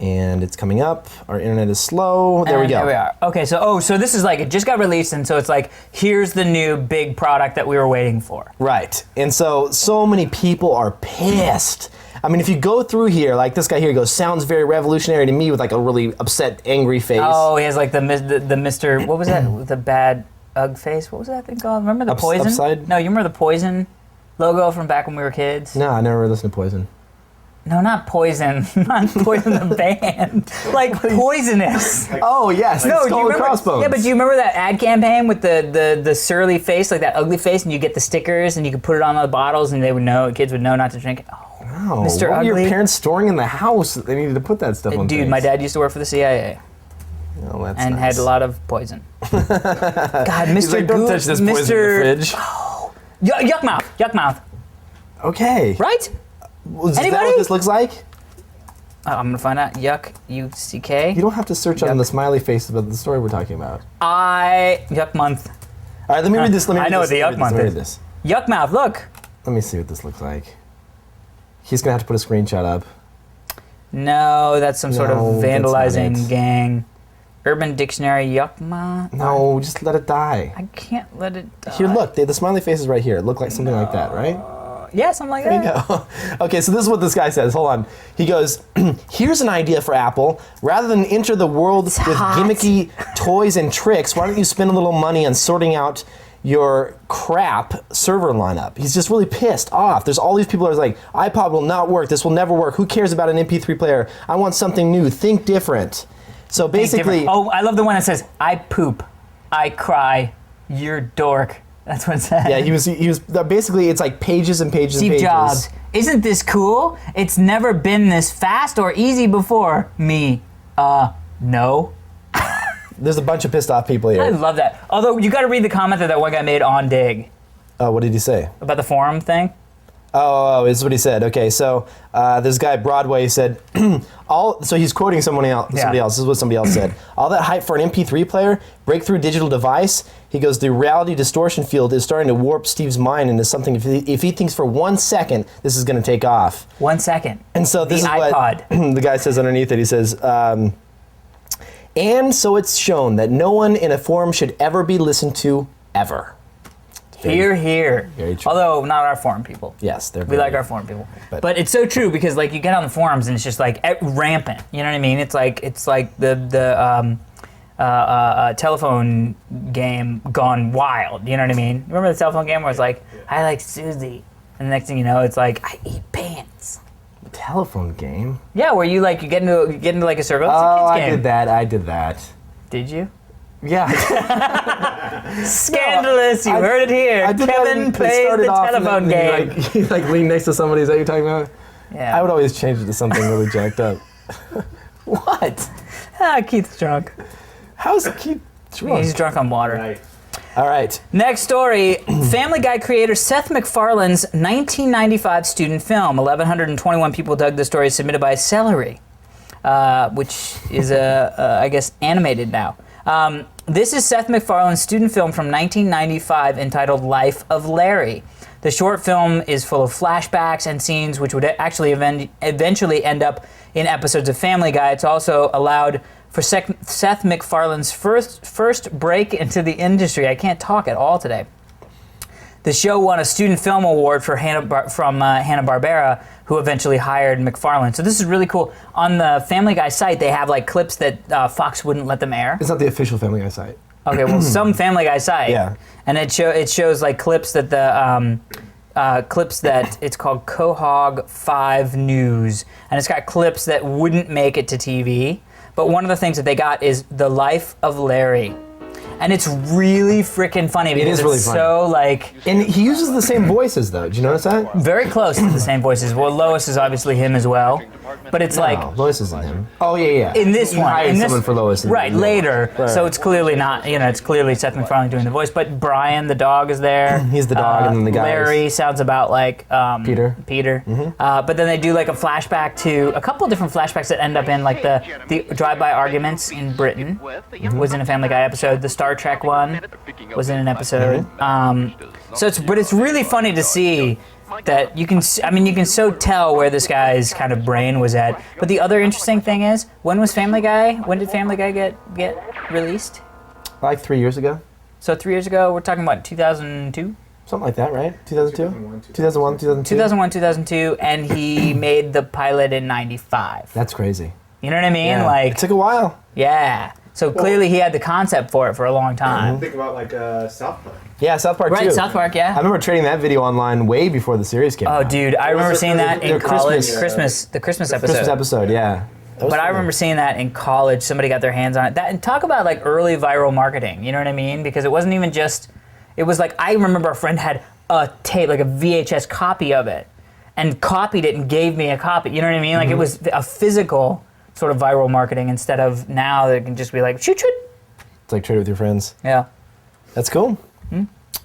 [SPEAKER 2] And it's coming up. Our internet is slow. There we go.
[SPEAKER 1] There we are. Okay, so this is like, it just got released, and so it's like, here's the new big product that we were waiting for.
[SPEAKER 2] Right. And so many people are pissed. I mean, if you go through here, like this guy here goes, sounds very revolutionary to me with like a really upset, angry face.
[SPEAKER 1] Oh, he has like the Mr. What was that? The bad Ugg face? What was that thing called? Remember the Poison?
[SPEAKER 2] Upside?
[SPEAKER 1] No, you remember the Poison logo from back when we were kids?
[SPEAKER 2] No, I never listened to Poison.
[SPEAKER 1] No, not Poison. Not Poison the band. Like Poisonous.
[SPEAKER 2] Oh, yes.
[SPEAKER 1] No, do you
[SPEAKER 2] Skull and
[SPEAKER 1] remember?
[SPEAKER 2] Crossbones.
[SPEAKER 1] Yeah, but do you remember that ad campaign with the surly face, like that ugly face, and you get the stickers and you could put it on the bottles and they would know, kids would know not to drink it? Oh,
[SPEAKER 2] Wow.
[SPEAKER 1] Mr.
[SPEAKER 2] What were your
[SPEAKER 1] Ugly.
[SPEAKER 2] parents storing in the house that they needed to put that stuff on
[SPEAKER 1] Dude,
[SPEAKER 2] things?
[SPEAKER 1] my dad used to work for the CIA
[SPEAKER 2] Oh, that's
[SPEAKER 1] and
[SPEAKER 2] nice.
[SPEAKER 1] had a lot of poison. God, Mr.
[SPEAKER 2] He's like, don't touch this poison in the fridge.
[SPEAKER 1] Yuck mouth, yuck mouth.
[SPEAKER 2] Okay.
[SPEAKER 1] Right?
[SPEAKER 2] Well, is that
[SPEAKER 1] Anybody?
[SPEAKER 2] what this looks like?
[SPEAKER 1] I'm gonna find out. Yuck, U-C-K.
[SPEAKER 2] You don't have to search on
[SPEAKER 1] Yuck.
[SPEAKER 2] the smiley face about the story we're talking about.
[SPEAKER 1] Yuck month.
[SPEAKER 2] All right, let me read this.
[SPEAKER 1] I know what the yuck month is.
[SPEAKER 2] This.
[SPEAKER 1] Yuck mouth, look.
[SPEAKER 2] Let me see what this looks like. He's gonna have to put a screenshot up.
[SPEAKER 1] No, that's some sort of
[SPEAKER 2] No, that's not
[SPEAKER 1] vandalizing
[SPEAKER 2] it.
[SPEAKER 1] gang. Urban Dictionary, yuck mouth.
[SPEAKER 2] No, just let it die.
[SPEAKER 1] I can't let it die.
[SPEAKER 2] Here, look. The smiley face is right here. It looked like something like that, right?
[SPEAKER 1] Yeah, something like
[SPEAKER 2] There
[SPEAKER 1] that.
[SPEAKER 2] you go. Okay, so this is what this guy says. Hold on. He goes, here's an idea for Apple. Rather than enter the world with
[SPEAKER 1] hot.
[SPEAKER 2] gimmicky toys and tricks, why don't you spend a little money on sorting out your crap server lineup? He's just really pissed off. There's all these people that are like, iPod will not work. This will never work. Who cares about an MP3 player? I want something new. Think different. So basically...
[SPEAKER 1] Oh, I love the one that says, I poop, I cry, you're dork. That's what it said.
[SPEAKER 2] Yeah, he was basically, it's like pages and pages
[SPEAKER 1] Steve
[SPEAKER 2] and pages.
[SPEAKER 1] Jobs. Isn't this cool? It's never been this fast or easy before. Me. No.
[SPEAKER 2] There's a bunch of pissed off people
[SPEAKER 1] I
[SPEAKER 2] here.
[SPEAKER 1] love that. Although, you gotta read the comment that one guy made on Dig
[SPEAKER 2] What did he say?
[SPEAKER 1] about the forum thing.
[SPEAKER 2] Oh, this is what he said. Okay, so this guy Broadway said, so he's quoting somebody else.
[SPEAKER 1] Yeah.
[SPEAKER 2] This is what somebody else said. All that hype for an MP3 player, breakthrough digital device. He goes, the reality distortion field is starting to warp Steve's mind into something. If he thinks for 1 second this is going to take off.
[SPEAKER 1] 1 second.
[SPEAKER 2] And so this
[SPEAKER 1] The
[SPEAKER 2] is
[SPEAKER 1] iPod.
[SPEAKER 2] what the guy says underneath it. He says, and so it's shown that no one in a forum should ever be listened to ever.
[SPEAKER 1] Hear, hear.
[SPEAKER 2] Very true.
[SPEAKER 1] Although, not our forum people.
[SPEAKER 2] Yes, they're
[SPEAKER 1] We
[SPEAKER 2] very-
[SPEAKER 1] like our forum people.
[SPEAKER 2] But-
[SPEAKER 1] It's so true because like you get on the forums and it's just like rampant. You know what I mean? It's like the telephone game gone wild. You know what I mean? Remember the telephone game where it's like, I like Susie. And the next thing you know, it's like, I eat pants.
[SPEAKER 2] Telephone game.
[SPEAKER 1] Yeah, where you get into like a circle. It's
[SPEAKER 2] Oh,
[SPEAKER 1] a kid's
[SPEAKER 2] I
[SPEAKER 1] game.
[SPEAKER 2] did that. I did that.
[SPEAKER 1] Did you?
[SPEAKER 2] Yeah.
[SPEAKER 1] Scandalous! You
[SPEAKER 2] I-
[SPEAKER 1] heard it here.
[SPEAKER 2] I did that
[SPEAKER 1] Kevin
[SPEAKER 2] and it
[SPEAKER 1] plays
[SPEAKER 2] started
[SPEAKER 1] the
[SPEAKER 2] off and
[SPEAKER 1] telephone
[SPEAKER 2] then
[SPEAKER 1] game.
[SPEAKER 2] He like leaned next to somebody. Is that what you're talking about?
[SPEAKER 1] Yeah.
[SPEAKER 2] I would always change it to something really jacked up. What?
[SPEAKER 1] Keith's drunk.
[SPEAKER 2] How's Keith drunk?
[SPEAKER 1] He's drunk on water.
[SPEAKER 4] Right.
[SPEAKER 2] All right.
[SPEAKER 1] Next story, Family Guy creator Seth MacFarlane's 1995 student film. 1,121 people dug the story, submitted by Celery, which is, I guess, animated now. This is Seth MacFarlane's student film from 1995 entitled Life of Larry. The short film is full of flashbacks and scenes which would actually eventually end up in episodes of Family Guy. It's also allowed for Seth MacFarlane's first break into the industry. I can't talk at all today. The show won a Student Film Award from Hanna-Barbera, who eventually hired MacFarlane. So this is really cool. On the Family Guy site, they have like clips that Fox wouldn't let them air.
[SPEAKER 2] It's not the official Family Guy site.
[SPEAKER 1] Okay, well, some Family Guy site.
[SPEAKER 2] Yeah.
[SPEAKER 1] And it shows like clips that it's called Quahog 5 News, and it's got clips that wouldn't make it to TV. But one of the things that they got is The Life of Larry. And it's really freaking funny because
[SPEAKER 2] is really
[SPEAKER 1] it's
[SPEAKER 2] funny.
[SPEAKER 1] so like
[SPEAKER 2] And he uses the same voices, though. Did you notice that?
[SPEAKER 1] very close to the same voices. Well, Lois is obviously him as well, but it's like
[SPEAKER 2] No, Lois isn't him. Oh, yeah.
[SPEAKER 1] in this
[SPEAKER 2] He
[SPEAKER 1] one,
[SPEAKER 2] hired
[SPEAKER 1] in this,
[SPEAKER 2] someone for Lois.
[SPEAKER 1] right later.
[SPEAKER 2] Right.
[SPEAKER 1] So it's clearly not, it's clearly Seth MacFarlane doing the voice. But Brian, the dog, is there.
[SPEAKER 2] He's the dog, and then the guy is-
[SPEAKER 1] Larry sounds about like
[SPEAKER 2] Peter.
[SPEAKER 1] Peter. But then they do like a flashback to a couple of different flashbacks that end up in like the drive-by arguments in Britain was in a Family Guy episode. The Star Trek one was in an episode. So it's really funny to see that you can so tell where this guy's kind of brain was at. But the other interesting thing is, when did Family Guy get released?
[SPEAKER 2] Like 3 years ago.
[SPEAKER 1] So 3 years ago, we're talking about 2002?
[SPEAKER 2] Something like that, right? 2002? 2001, 2002?
[SPEAKER 1] 2001, 2002, and he made the pilot in 95.
[SPEAKER 2] That's crazy.
[SPEAKER 1] You know what I mean?
[SPEAKER 2] Yeah.
[SPEAKER 1] Like,
[SPEAKER 2] it took a while.
[SPEAKER 1] yeah. So clearly he had the concept for it for a long time.
[SPEAKER 4] Think about like South Park.
[SPEAKER 2] Yeah, South Park too.
[SPEAKER 1] Right, South Park,
[SPEAKER 2] I
[SPEAKER 1] yeah.
[SPEAKER 2] remember trading that video online way before the series came
[SPEAKER 1] Oh,
[SPEAKER 2] out.
[SPEAKER 1] dude, I remember
[SPEAKER 4] was
[SPEAKER 1] seeing
[SPEAKER 4] their-
[SPEAKER 1] that in
[SPEAKER 4] their
[SPEAKER 1] college.
[SPEAKER 4] Christmas,
[SPEAKER 1] The Christmas episode.
[SPEAKER 2] Christmas episode, yeah. That was
[SPEAKER 1] But I
[SPEAKER 2] funny.
[SPEAKER 1] remember seeing that in college. Somebody got their hands on it. That and talk about like early viral marketing. You know what I mean? Because it wasn't even just. It was like I remember a friend had a tape, like a VHS copy of it, and copied it and gave me a copy. You know what I mean? Like it was a physical sort of viral marketing instead of now that it can just be like shoot shoot.
[SPEAKER 2] It's like trade it with your friends.
[SPEAKER 1] Yeah.
[SPEAKER 2] That's cool.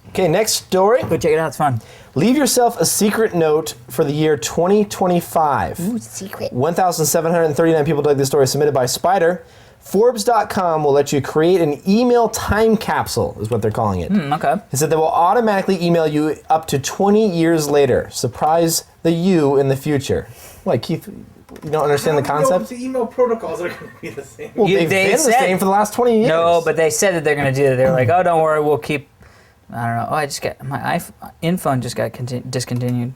[SPEAKER 2] Okay, next story.
[SPEAKER 1] Go check it out. It's fun.
[SPEAKER 2] Leave yourself a secret note for the year 2025.
[SPEAKER 1] Ooh, secret.
[SPEAKER 2] 1,739 people dug this story, submitted by Spider. Forbes.com will let you create an email time capsule, is what they're calling it.
[SPEAKER 1] Okay.
[SPEAKER 2] It said they will automatically email you up to 20 years later. Surprise the you in the future. What, Keith, you don't understand the concept?
[SPEAKER 4] The email protocols are going to be the same.
[SPEAKER 2] Well,
[SPEAKER 1] You-
[SPEAKER 2] they've
[SPEAKER 1] they
[SPEAKER 2] been the
[SPEAKER 1] said-
[SPEAKER 2] same for the last 20 years.
[SPEAKER 1] No, but they said that they're going to do that. They were like, oh, don't worry, we'll keep. I don't know. Oh, I just got my iPhone just got discontinued.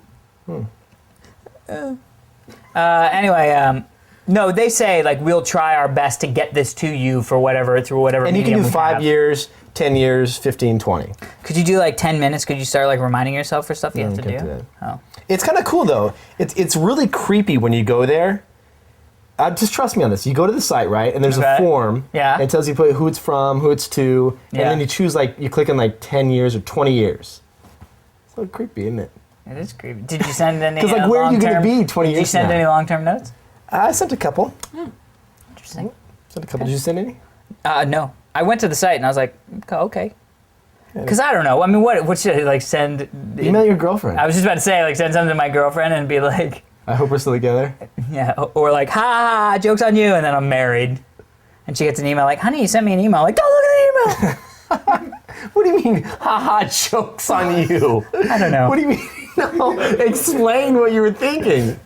[SPEAKER 1] Anyway, no, they say like we'll try our best to get this to you for whatever through whatever.
[SPEAKER 2] And you can
[SPEAKER 1] medium
[SPEAKER 2] do
[SPEAKER 1] we
[SPEAKER 2] 5
[SPEAKER 1] have.
[SPEAKER 2] years, 10 years, 15, 20.
[SPEAKER 1] Could you do like 10 minutes? Could you start like reminding yourself for stuff you have to
[SPEAKER 2] can't
[SPEAKER 1] do?
[SPEAKER 2] do that.
[SPEAKER 1] Oh,
[SPEAKER 2] It's kind of cool though. It's really creepy when you go there. Just trust me on this. You go to the site, right? And there's a
[SPEAKER 1] Okay.
[SPEAKER 2] form.
[SPEAKER 1] Yeah.
[SPEAKER 2] And it tells you who it's from, who it's to,
[SPEAKER 1] Yeah.
[SPEAKER 2] and then you choose you click on 10 years or 20 years. It's a little creepy, isn't it?
[SPEAKER 1] it is creepy. Did you send any?
[SPEAKER 2] 'Cause, where are you gonna
[SPEAKER 1] long-term-
[SPEAKER 2] be 20
[SPEAKER 1] Did you
[SPEAKER 2] years
[SPEAKER 1] send
[SPEAKER 2] from now?
[SPEAKER 1] any long-term notes?
[SPEAKER 2] I sent a couple.
[SPEAKER 1] Interesting.
[SPEAKER 2] Sent a couple. Did you send any?
[SPEAKER 1] No. I went to the site and I was like, okay. Because I don't know. I mean, what should I like send?
[SPEAKER 2] Email your girlfriend.
[SPEAKER 1] I was just about to say, like, send something to my girlfriend and be like,
[SPEAKER 2] I hope we're still together.
[SPEAKER 1] yeah, or like, ha, ha, ha, joke's on you, and then I'm married. And she gets an email like, honey, you sent me an email. Like, don't look at the email.
[SPEAKER 2] What do you mean, haha, jokes on you?
[SPEAKER 1] I don't know.
[SPEAKER 2] What do you mean? No, explain what you were thinking.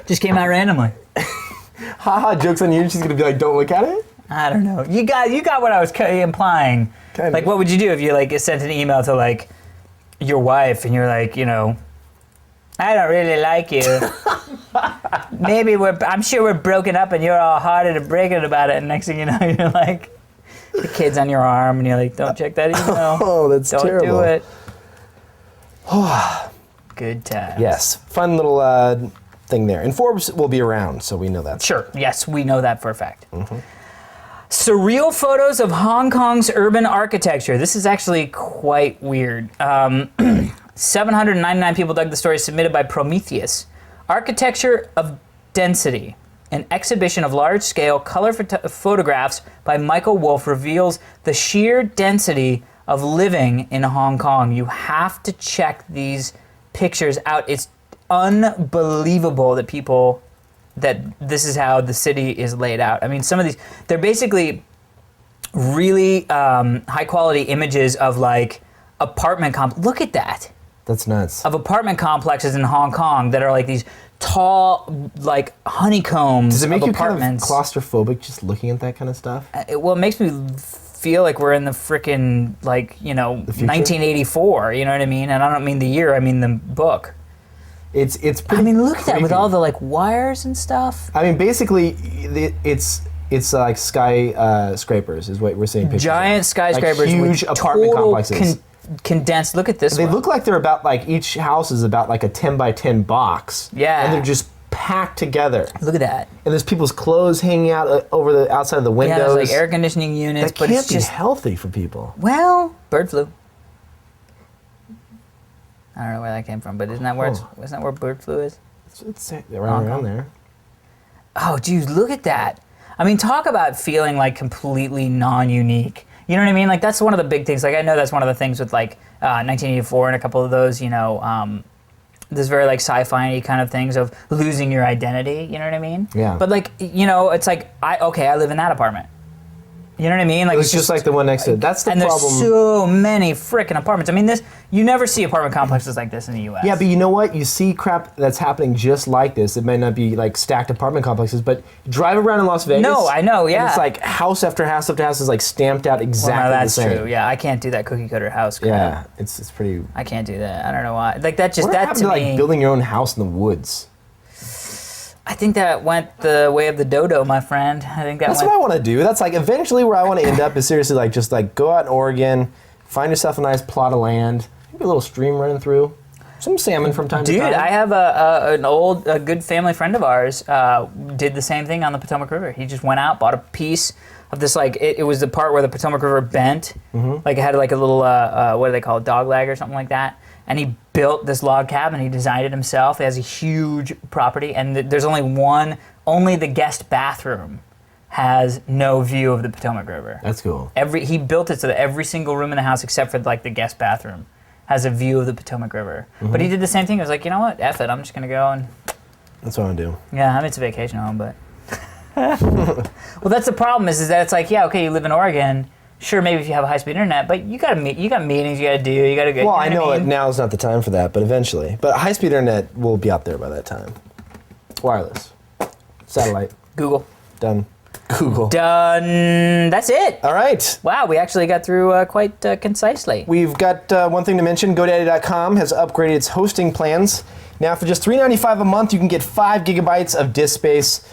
[SPEAKER 1] Just came out randomly.
[SPEAKER 2] Haha, jokes on you. She's gonna be like, don't look at it.
[SPEAKER 1] I don't know. You got what I was implying.
[SPEAKER 2] Kind
[SPEAKER 1] Like,
[SPEAKER 2] of.
[SPEAKER 1] what would you do if you like sent an email to like your wife and you're like, I don't really like you. Maybe I'm sure we're broken up and you're all hearted and breaking about it. And next thing you know, you're like, the kid's on your arm and you're like, don't check that email.
[SPEAKER 2] Oh, that's
[SPEAKER 1] Don't
[SPEAKER 2] terrible.
[SPEAKER 1] do it. Good times.
[SPEAKER 2] Yes, fun little thing there. And Forbes will be around, so we know that.
[SPEAKER 1] Sure. Yes, we know that for a fact. Surreal photos of Hong Kong's urban architecture. This is actually quite weird. 799 people dug the story, submitted by Prometheus. Architecture of Density. An exhibition of large-scale color photographs by Michael Wolff reveals the sheer density of living in Hong Kong. You have to check these pictures out. It's unbelievable that this is how the city is laid out. I mean, some of these, they're basically really high-quality images of like apartment Look at that.
[SPEAKER 2] That's nuts.
[SPEAKER 1] Of apartment complexes in Hong Kong that are like these tall, like honeycombs
[SPEAKER 2] Does it make
[SPEAKER 1] of
[SPEAKER 2] you kind of
[SPEAKER 1] apartments.
[SPEAKER 2] claustrophobic just looking at that kind of stuff?
[SPEAKER 1] Well, it makes me feel like we're in the frickin' like,
[SPEAKER 2] future?
[SPEAKER 1] 1984, you know what I mean? And I don't mean the year, I mean the book.
[SPEAKER 2] It's pretty
[SPEAKER 1] I mean, look at that with
[SPEAKER 2] creepy.
[SPEAKER 1] all the like wires and stuff.
[SPEAKER 2] I mean, basically, it's like skyscrapers is what we're seeing. Pictures
[SPEAKER 1] Giant
[SPEAKER 2] of.
[SPEAKER 1] skyscrapers
[SPEAKER 2] like huge
[SPEAKER 1] with
[SPEAKER 2] apartment
[SPEAKER 1] total
[SPEAKER 2] complexes.
[SPEAKER 1] Condensed. Look at this
[SPEAKER 2] They
[SPEAKER 1] one.
[SPEAKER 2] look like they're about each house is about like a 10 by 10 box.
[SPEAKER 1] Yeah.
[SPEAKER 2] And they're just packed together.
[SPEAKER 1] Look at that.
[SPEAKER 2] And there's people's clothes hanging out over the outside of the windows.
[SPEAKER 1] Yeah, there's like air conditioning units,
[SPEAKER 2] that
[SPEAKER 1] but
[SPEAKER 2] can't
[SPEAKER 1] it's
[SPEAKER 2] be
[SPEAKER 1] just
[SPEAKER 2] healthy for people.
[SPEAKER 1] well, bird flu. I don't know where that came from, but isn't that where bird flu is?
[SPEAKER 2] It's around there.
[SPEAKER 1] Oh, geez, look at that. I mean, talk about feeling like completely non-unique. You know what I mean? Like, that's one of the big things. Like, I know that's one of the things with, like, 1984 and a couple of those, this very, like, sci-fi kind of things of losing your identity. You know what I mean?
[SPEAKER 2] Yeah.
[SPEAKER 1] But, like, it's like, I live in that apartment. You know what I mean? Like,
[SPEAKER 2] It's just like the one next to it. That's the problem.
[SPEAKER 1] And there's so many frickin' apartments. I mean, you never see apartment complexes like this in the U.S.
[SPEAKER 2] Yeah, but you know what? You see crap that's happening just like this. It might not be like stacked apartment complexes, but drive around in Las Vegas.
[SPEAKER 1] No, I know, yeah.
[SPEAKER 2] And it's like house after house after house is like stamped out exactly
[SPEAKER 1] that's
[SPEAKER 2] the same.
[SPEAKER 1] true. Yeah, I can't do that cookie cutter house crap.
[SPEAKER 2] Yeah, it's pretty.
[SPEAKER 1] I can't do that. I don't know why. Like that
[SPEAKER 2] What
[SPEAKER 1] that
[SPEAKER 2] happened
[SPEAKER 1] to
[SPEAKER 2] to
[SPEAKER 1] me.
[SPEAKER 2] like building your own house in the woods?
[SPEAKER 1] I think that went the way of the dodo, my friend. I think
[SPEAKER 2] That's what I want to do. That's like eventually where I want to end up is seriously like just like go out in Oregon, find yourself a nice plot of land, maybe a little stream running through, some salmon from time to time.
[SPEAKER 1] Dude, I have a good family friend of ours did the same thing on the Potomac River. He just went out, bought a piece of this, like, it was the part where the Potomac River bent. Like it had like a little, what do they call it, dog leg or something like that. And he built this log cabin. He designed it himself. He has a huge property, and there's only the guest bathroom has no view of the Potomac River.
[SPEAKER 2] That's cool.
[SPEAKER 1] He built it so that every single room in the house, except for like the guest bathroom, has a view of the Potomac River. But he did the same thing. He was like, you know what, F it, I'm just gonna go and.
[SPEAKER 2] That's what I do.
[SPEAKER 1] Yeah, I mean it's a vacation home, but. Well, that's the problem is that it's like, yeah, okay, you live in Oregon. Sure, maybe if you have a high-speed internet, but you got meetings you got to do. You got to go.
[SPEAKER 2] Well,
[SPEAKER 1] you know
[SPEAKER 2] I know
[SPEAKER 1] what I mean?
[SPEAKER 2] now is not the time for that, but eventually. But high-speed internet will be out there by that time. Wireless, satellite,
[SPEAKER 1] Google.
[SPEAKER 2] done. Google.
[SPEAKER 1] Done. That's it.
[SPEAKER 2] All right.
[SPEAKER 1] Wow, we actually got through quite concisely.
[SPEAKER 2] We've got one thing to mention. GoDaddy.com has upgraded its hosting plans. Now, for just $3.95 a month, you can get 5 gigabytes of disk space,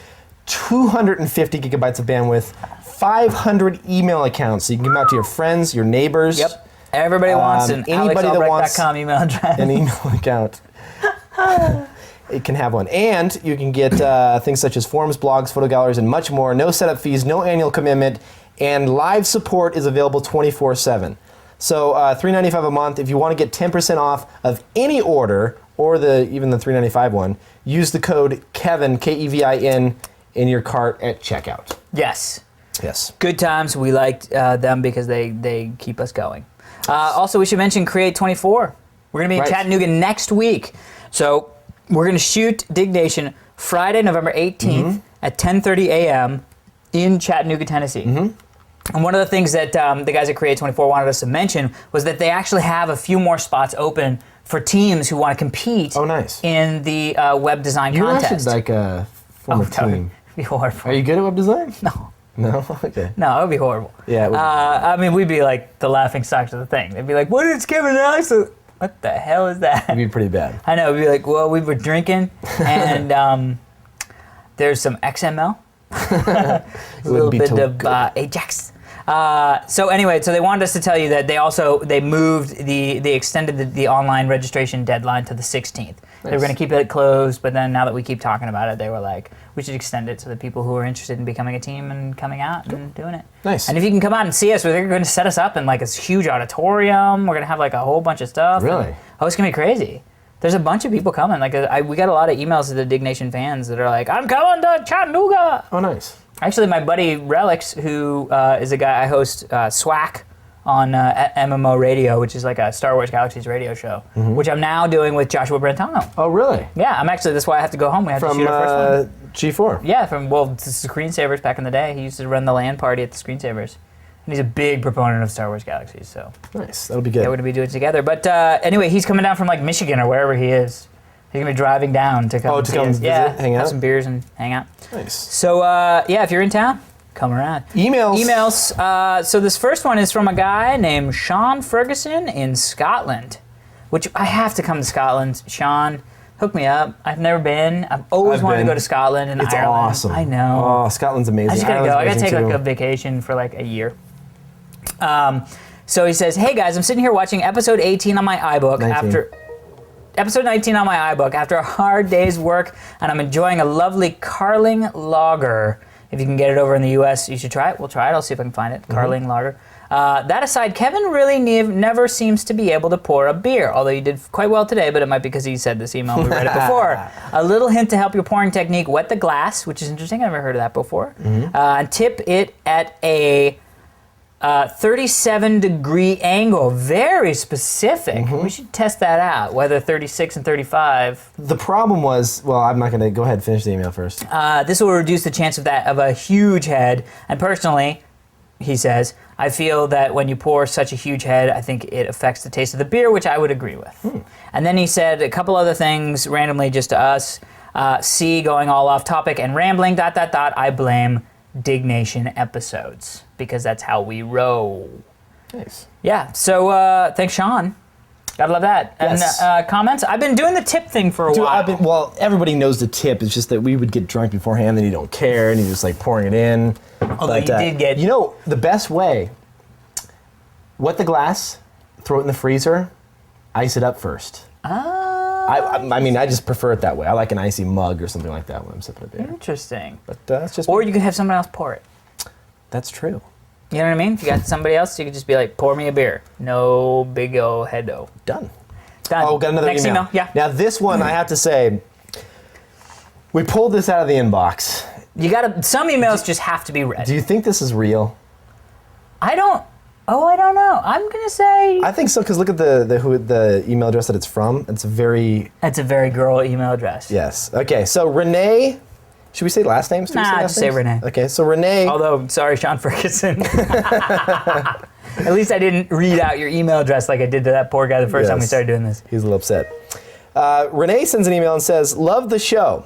[SPEAKER 2] 250 gigabytes of bandwidth, 500 email accounts, so you can give them out to your friends, your neighbors.
[SPEAKER 1] Yep. Everybody wants an
[SPEAKER 2] anybody that wants
[SPEAKER 1] alexalbrecht.com email address.
[SPEAKER 2] an email account. It can have one. And you can get things such as forums, blogs, photo galleries, and much more. No setup fees, no annual commitment, and live support is available 24/7. So $3.95 a month. If you want to get 10% off of any order, or even the $3.95 one, use the code KEVIN, K-E-V-I-N, in your cart at checkout.
[SPEAKER 1] Yes.
[SPEAKER 2] Yes.
[SPEAKER 1] Good times. We liked them because they keep us going. Also, we should mention Create 24. We're going to be in
[SPEAKER 2] Right.
[SPEAKER 1] Chattanooga next week. So we're going to shoot Diggnation Friday, November 18th at 10:30 a.m. in Chattanooga, Tennessee. And one of the things that the guys at Create 24 wanted us to mention was that they actually have a few more spots open for teams who want to compete in the web design contest.
[SPEAKER 2] You're actually like a former team.
[SPEAKER 1] Be horrible.
[SPEAKER 2] Are you good at web design?
[SPEAKER 1] No.
[SPEAKER 2] No? Okay.
[SPEAKER 1] No, it would be horrible.
[SPEAKER 2] Yeah, it would be.
[SPEAKER 1] I mean, we'd be like the laughing stock of the thing. They'd be like, what is Kevin and Alex? What the hell is that?
[SPEAKER 2] It'd be pretty bad.
[SPEAKER 1] I know. We'd be like, well, we were drinking, and there's some XML, a little bit of Ajax. So anyway, so they wanted us to tell you that they moved they extended the online registration deadline to the 16th. They were going to keep it closed, but then now that we keep talking about it, they were like, we should extend it to the people who are interested in becoming a team and coming out and doing it.
[SPEAKER 2] Nice.
[SPEAKER 1] And if you can come out and see us, they're going to set us up in like this huge auditorium. We're going to have like a whole bunch of stuff.
[SPEAKER 2] Really?
[SPEAKER 1] Oh, it's going to be crazy. There's a bunch of people coming. Like we got a lot of emails to the Diggnation fans that are like, I'm coming to Chattanooga.
[SPEAKER 2] Oh, nice.
[SPEAKER 1] Actually, my buddy Relix, who is a guy I host SWAC on MMO Radio, which is like a Star Wars Galaxies radio show, which I'm now doing with Joshua Brentano.
[SPEAKER 2] Oh, really?
[SPEAKER 1] Yeah, that's why I have to go home. We have to shoot our first one.
[SPEAKER 2] G4?
[SPEAKER 1] Yeah, this is Screensavers back in the day. He used to run the LAN party at the Screensavers. And he's a big proponent of Star Wars Galaxies, so.
[SPEAKER 2] Nice, that'll be good.
[SPEAKER 1] Yeah, we're going to be doing it together. But anyway, he's coming down from like Michigan or wherever he is. He's going to be driving down to come
[SPEAKER 2] visit, hang out?
[SPEAKER 1] have some beers and hang out.
[SPEAKER 2] Nice.
[SPEAKER 1] So, yeah, if you're in town, come around.
[SPEAKER 2] Emails.
[SPEAKER 1] So this first one is from a guy named Sean Ferguson in Scotland, which I have to come to Scotland. Sean, hook me up. I've never been. I've always wanted to go to Scotland and Ireland.
[SPEAKER 2] It's awesome.
[SPEAKER 1] I know.
[SPEAKER 2] Oh, Scotland's amazing.
[SPEAKER 1] I just gotta go. I gotta take
[SPEAKER 2] too.
[SPEAKER 1] like a vacation for like a year. So he says, hey guys, I'm sitting here watching episode 18 on my iBook
[SPEAKER 2] 19.
[SPEAKER 1] after... episode 19 on my iBook after a hard day's work, and I'm enjoying a lovely Carling lager. If you can get it over in the U.S., you should try it. We'll try it. I'll see if I can find it. Carling lager. That aside, Kevin really never seems to be able to pour a beer, although you did quite well today, but it might be because he said this email, we read it before. A little hint to help your pouring technique, wet the glass, which is interesting, I've never heard of that before. Tip it at a 37-degree angle, very specific. We should test that out, whether 36 and 35.
[SPEAKER 2] The problem was, well, I'm not going to, go ahead and finish the email first.
[SPEAKER 1] This will reduce the chance of a huge head, and personally, he says, I feel that when you pour such a huge head, I think it affects the taste of the beer, which I would agree with. And then he said a couple other things randomly just to us. C, going all off topic and rambling, ... I blame Diggnation episodes, because that's how we roll.
[SPEAKER 2] Nice.
[SPEAKER 1] Yeah, so thanks, Sean. Gotta love that.
[SPEAKER 2] Yes.
[SPEAKER 1] And comments? I've been doing the tip thing for a while.
[SPEAKER 2] Well, everybody knows the tip. It's just that we would get drunk beforehand, and you don't care, and you're just like pouring it in.
[SPEAKER 1] Although you did get...
[SPEAKER 2] You know, the best way, wet the glass, throw it in the freezer, ice it up first. I mean, I just prefer it that way. I like an icy mug or something like that when I'm sipping a beer.
[SPEAKER 1] Interesting.
[SPEAKER 2] But that's just...
[SPEAKER 1] Or you could have someone else pour it.
[SPEAKER 2] That's true.
[SPEAKER 1] You know what I mean? If you got somebody else, you could just be like, pour me a beer. No big old heado.
[SPEAKER 2] Done.
[SPEAKER 1] Done.
[SPEAKER 2] Oh, got another
[SPEAKER 1] Next email. Yeah.
[SPEAKER 2] Now this one, I have to say, we pulled this out of the inbox.
[SPEAKER 1] Some emails just have to be read.
[SPEAKER 2] Do you think this is real?
[SPEAKER 1] I don't know. I'm gonna say
[SPEAKER 2] I think so, because look at the email address that it's from. It's a very
[SPEAKER 1] girl email address.
[SPEAKER 2] Yes. Okay, so Renee, should we say last names?
[SPEAKER 1] Just say Renee.
[SPEAKER 2] Okay, so Renee.
[SPEAKER 1] Although, sorry, Sean Ferguson. At least I didn't read out your email address like I did to that poor guy the first time we started doing this.
[SPEAKER 2] He's a little upset. Renee sends an email and says, love the show.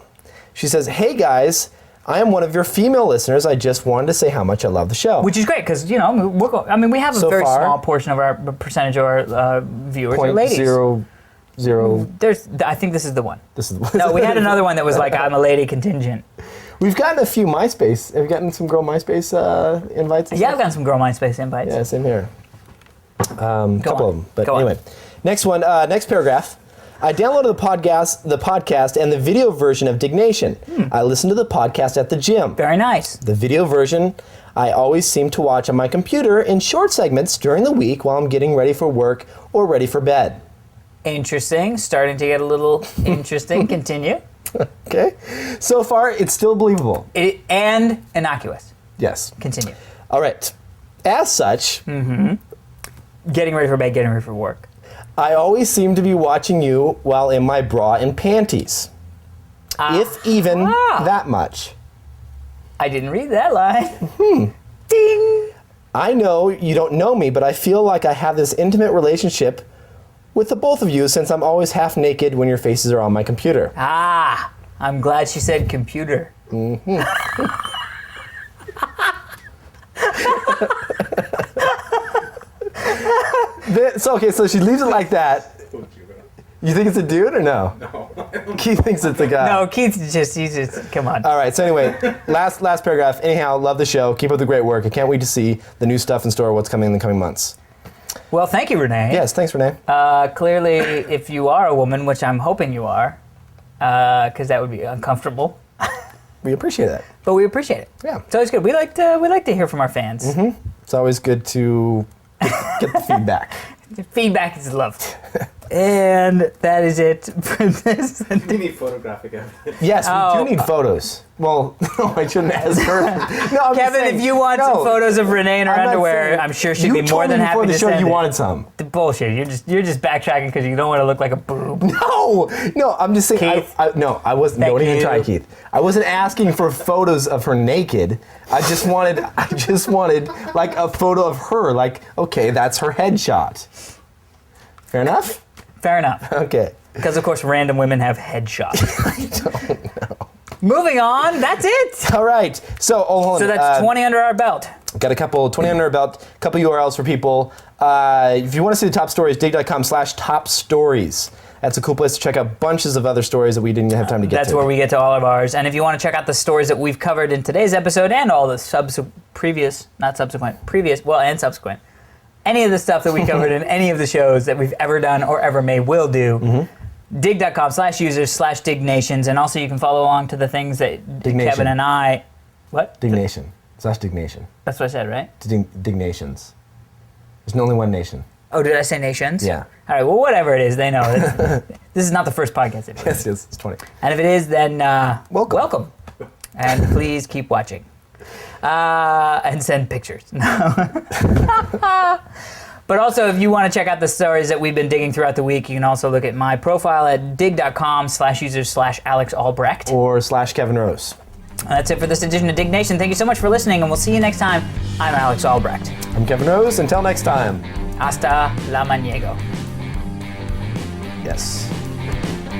[SPEAKER 2] She says, hey guys, I am one of your female listeners. I just wanted to say how much I love the show.
[SPEAKER 1] Which is great, because, we have a very small portion of our percentage of our viewers are ladies.
[SPEAKER 2] 0.00.
[SPEAKER 1] I think this is the one.
[SPEAKER 2] This is
[SPEAKER 1] No, we had another one that was like, I'm a lady contingent.
[SPEAKER 2] We've gotten a few MySpace. Have you gotten some girl MySpace invites?
[SPEAKER 1] Yeah, I've gotten some girl MySpace invites.
[SPEAKER 2] Yeah, same here. Couple of them. But
[SPEAKER 1] Go
[SPEAKER 2] anyway, next one. Next paragraph. I downloaded the podcast, and the video version of Diggnation. I listened to the podcast at the gym.
[SPEAKER 1] Very nice.
[SPEAKER 2] The video version I always seem to watch on my computer in short segments during the week while I'm getting ready for work or ready for bed.
[SPEAKER 1] Interesting. Starting to get a little interesting. Continue.
[SPEAKER 2] Okay. So far, it's still believable.
[SPEAKER 1] And innocuous.
[SPEAKER 2] Yes.
[SPEAKER 1] Continue.
[SPEAKER 2] All right. As such,
[SPEAKER 1] Getting ready for bed, getting ready for work.
[SPEAKER 2] I always seem to be watching you while in my bra and panties. If even that much.
[SPEAKER 1] I didn't read that line. Ding!
[SPEAKER 2] I know you don't know me, but I feel like I have this intimate relationship with the both of you since I'm always half naked when your faces are on my computer.
[SPEAKER 1] I'm glad she said computer.
[SPEAKER 2] So she leaves it like that. You think it's a dude or no? No. Keith thinks it's a guy.
[SPEAKER 1] No, he's just, come on.
[SPEAKER 2] All right, so anyway, last paragraph. Anyhow, love the show. Keep up the great work. I can't wait to see the new stuff in store, what's coming in the coming months.
[SPEAKER 1] Well, thank you, Renee.
[SPEAKER 2] Yes, thanks, Renee.
[SPEAKER 1] Clearly, if you are a woman, which I'm hoping you are, because that would be uncomfortable.
[SPEAKER 2] We appreciate that.
[SPEAKER 1] But we appreciate it.
[SPEAKER 2] Yeah.
[SPEAKER 1] It's always good. We like to hear from our fans.
[SPEAKER 2] It's always good to get the feedback.
[SPEAKER 1] Feedback is loved. And that is it for this.
[SPEAKER 4] We need photographic evidence.
[SPEAKER 2] Yes, we do need photos. Well, no, I shouldn't ask her. No, I'm
[SPEAKER 1] Kevin, if you want some photos of Renee in her underwear, I'm sure she'd be more than happy to send
[SPEAKER 2] you
[SPEAKER 1] it.
[SPEAKER 2] wanted some.
[SPEAKER 1] Bullshit. You're just backtracking because you don't want to look like a boob.
[SPEAKER 2] No, I'm just saying.
[SPEAKER 1] Keith.
[SPEAKER 2] I wasn't. Don't even try, Keith. I wasn't asking for photos of her naked. I just wanted like a photo of her. Like, okay, that's her headshot. Fair enough?
[SPEAKER 1] Fair enough.
[SPEAKER 2] Okay.
[SPEAKER 1] Because, of course, random women have headshots.
[SPEAKER 2] I don't know.
[SPEAKER 1] Moving on, that's it.
[SPEAKER 2] All right. So, hold on.
[SPEAKER 1] So that's 20 under our belt.
[SPEAKER 2] Got a couple, 20 under our belt, a couple URLs for people. If you want to see the top stories, dig.com/top stories. That's a cool place to check out bunches of other stories that we didn't have time to get to.
[SPEAKER 1] That's where we get to all of ours. And if you want to check out the stories that we've covered in today's episode and all the previous, and subsequent, any of the stuff that we covered in any of the shows that we've ever done or ever may will do, dig.com/users/dignations, and also you can follow along to the things that
[SPEAKER 2] Diggnation.
[SPEAKER 1] Kevin and I. What?
[SPEAKER 2] Diggnation/Diggnation.
[SPEAKER 1] That's what I said, right?
[SPEAKER 2] Dignations. There's only one nation.
[SPEAKER 1] Oh, did I say nations?
[SPEAKER 2] Yeah.
[SPEAKER 1] All right. Well, whatever it is, they know. This is not the first podcast they've heard.
[SPEAKER 2] Yes, it is. It's 20.
[SPEAKER 1] And if it is, then
[SPEAKER 2] Welcome.
[SPEAKER 1] And please keep watching. And send pictures. But also, if you want to check out the stories that we've been digging throughout the week, you can also look at my profile at dig.com/users/Alex Albrecht.
[SPEAKER 2] Or /Kevin Rose.
[SPEAKER 1] That's it for this edition of Diggnation. Thank you so much for listening, and we'll see you next time. I'm Alex Albrecht.
[SPEAKER 2] I'm Kevin Rose. Until next time.
[SPEAKER 1] Hasta la maniego.
[SPEAKER 2] Yes.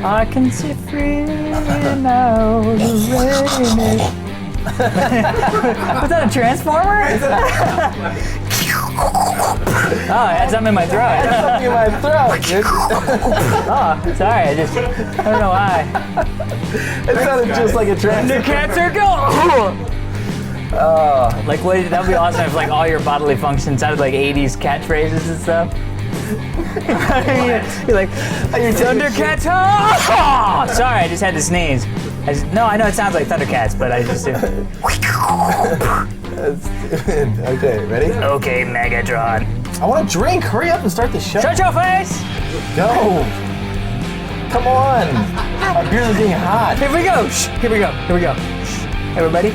[SPEAKER 1] I can see freely now the rain is... Was that a transformer? Oh, I had something in my throat.
[SPEAKER 2] Something in my throat, dude.
[SPEAKER 1] Oh, sorry, I don't know why.
[SPEAKER 2] It sounded just like a
[SPEAKER 1] The
[SPEAKER 2] transfer.
[SPEAKER 1] cat circle! Like, what? That would be awesome if, like, all your bodily functions sounded like 80s catchphrases and stuff. You're like, Thundercats! Oh! Sorry, I just had to sneeze. No, I know it sounds like Thundercats, but I just did.
[SPEAKER 2] Okay, ready?
[SPEAKER 1] Okay, Megatron.
[SPEAKER 2] I want to drink. Hurry up and start the show.
[SPEAKER 1] Shut your face!
[SPEAKER 2] Go. Come on. Our beers are getting hot.
[SPEAKER 1] Here we go. Shh. Here we go. Here we go. Shh. Everybody.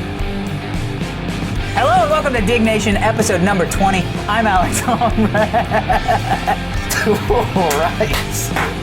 [SPEAKER 1] Hello and welcome to Diggnation, episode number 20. I'm Alex Holmgren.
[SPEAKER 2] All right.